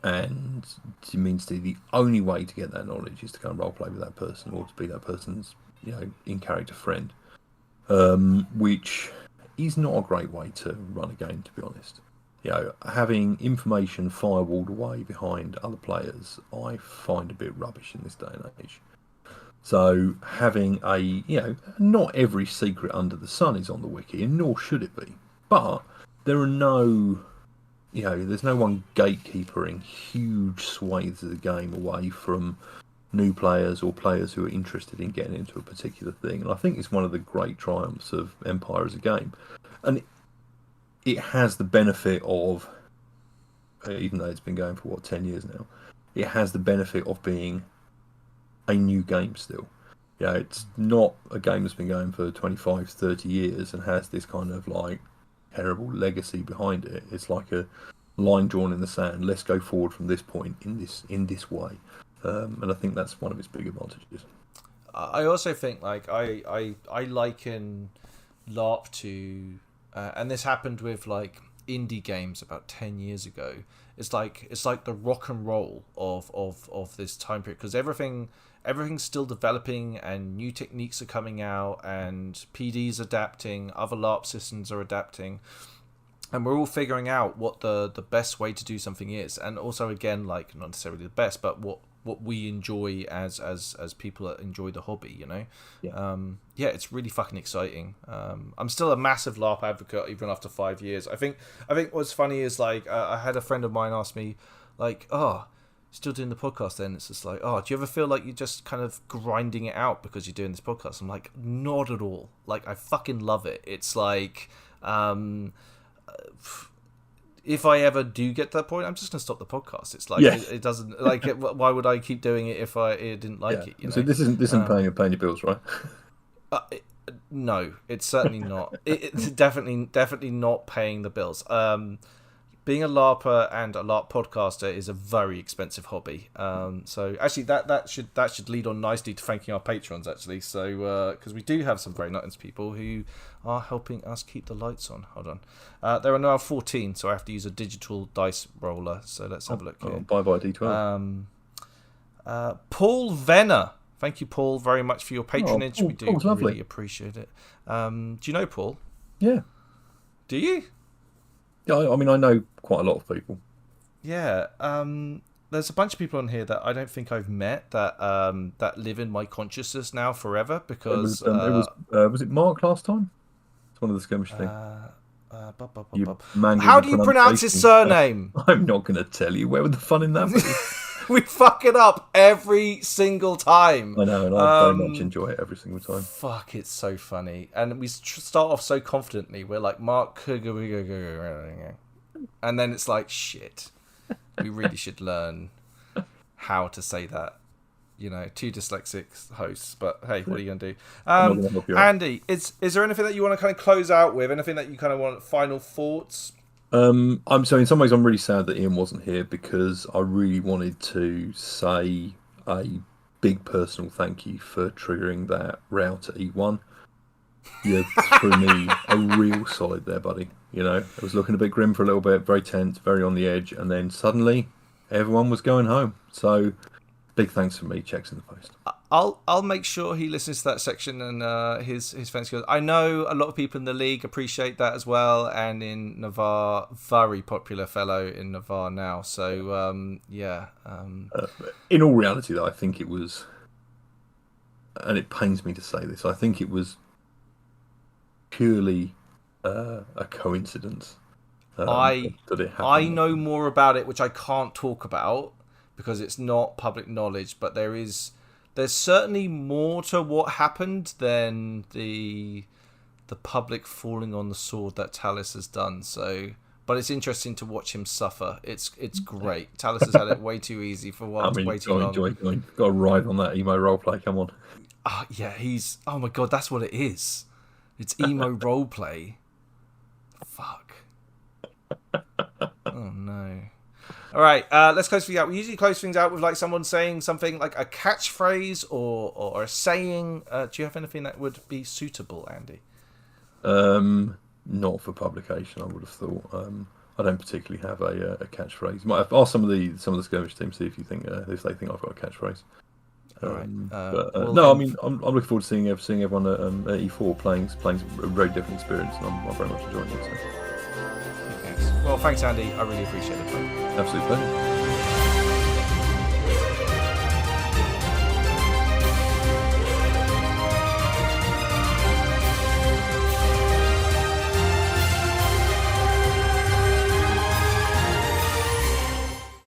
And it means the only way to get that knowledge is to go and roleplay with that person or to be that person's in-character friend, which is not a great way to run a game, to be honest. having information firewalled away behind other players, I find a bit rubbish in this day and age. So having not every secret under the sun is on the wiki, and nor should it be. But there are there's no one gatekeepering huge swathes of the game away from new players or players who are interested in getting into a particular thing. And I think it's one of the great triumphs of Empire as a game. And it has the benefit of, even though it's been going for 10 years now, it has the benefit of being a new game still. It's not a game that's been going for 25, 30 years and has this kind of like terrible legacy behind it. It's like a line drawn in the sand. Let's go forward from this point in this way. And I think that's one of its big advantages. I also think like I liken LARP to, and this happened with like indie games about 10 years ago. It's like the rock and roll of this time period, because everything's still developing and new techniques are coming out and PD's adapting, other LARP systems are adapting, and we're all figuring out what the best way to do something is. And also, again, like not necessarily the best, but what we enjoy as people that enjoy the hobby, Yeah, it's really fucking exciting. I'm still a massive LARP advocate even after 5 years. I think what's funny is like I had a friend of mine ask me like, "Oh, still doing the podcast then?" It's just like, "Oh, do you ever feel like you're just kind of grinding it out because you're doing this podcast?" I'm like, not at all. Like, I fucking love it. It's like, if I ever do get to that point, I'm just gonna stop the podcast. It's like it doesn't like it, why would I keep doing it if I didn't like it? So this isn't paying your bills, right? No, it's certainly not. It's definitely not paying the bills. Being a LARPer and a LARP podcaster is a very expensive hobby. So actually, that should lead on nicely to thanking our patrons. Actually, so because we do have some very nice people who are helping us keep the lights on. Hold on, there are now 14, so I have to use a digital dice roller. So let's have a look here. Bye D12. Paul Venner. Thank you, Paul, very much for your patronage. Paul, we do lovely. really appreciate it. Do you know Paul? Yeah. Do you? Yeah, I mean, I know quite a lot of people. Yeah. There's a bunch of people on here that I don't think I've met that live in my consciousness now forever, because was it Mark last time? It's one of the Skirmish thing. How do you pronounce his surname? I'm not going to tell you. Where would the fun in that be? We fuck it up every single time. I know, and I very much enjoy it every single time. Fuck, it's so funny. And we start off so confidently. We're like, Mark, and then it's like, shit. We really should learn how to say that. Two dyslexic hosts. But hey, what are you going to do? Andy, is there anything that you want to kind of close out with? Anything that you kind of want, final thoughts? In some ways I'm really sad that Ian wasn't here, because I really wanted to say a big personal thank you for triggering that route at E1. You threw me a real solid there, buddy. I was looking a bit grim for a little bit, very tense, very on the edge, and then suddenly everyone was going home. So big thanks from me. Checks in the post. I'll make sure he listens to that section and his thanks goes. I know a lot of people in the league appreciate that as well, and in Navarre, very popular fellow in Navarre now. So yeah. In all reality, though, I think it was, and it pains me to say this, I think it was purely a coincidence. That it happened. I know more about it, which I can't talk about because it's not public knowledge, but there's certainly more to what happened than the public falling on the sword that Talis has done. So, but it's interesting to watch him suffer. It's great. Talis has had it way too easy for way too long. Got to ride on that emo roleplay. Come on. Yeah, oh my god, that's what it is. It's emo roleplay. Fuck. Oh no. All right, let's close things out. We usually close things out with like someone saying something like a catchphrase or a saying. Do you have anything that would be suitable, Andy? Not for publication, I would have thought. I don't particularly have a catchphrase. Might have asked some of the Skirmish teams, see if they think I've got a catchphrase. All right. I mean, I'm looking forward to seeing everyone at E4 playing a very different experience, and I'm very much enjoying it. So. Yes. Well, thanks, Andy. I really appreciate it. Absolute pleasure.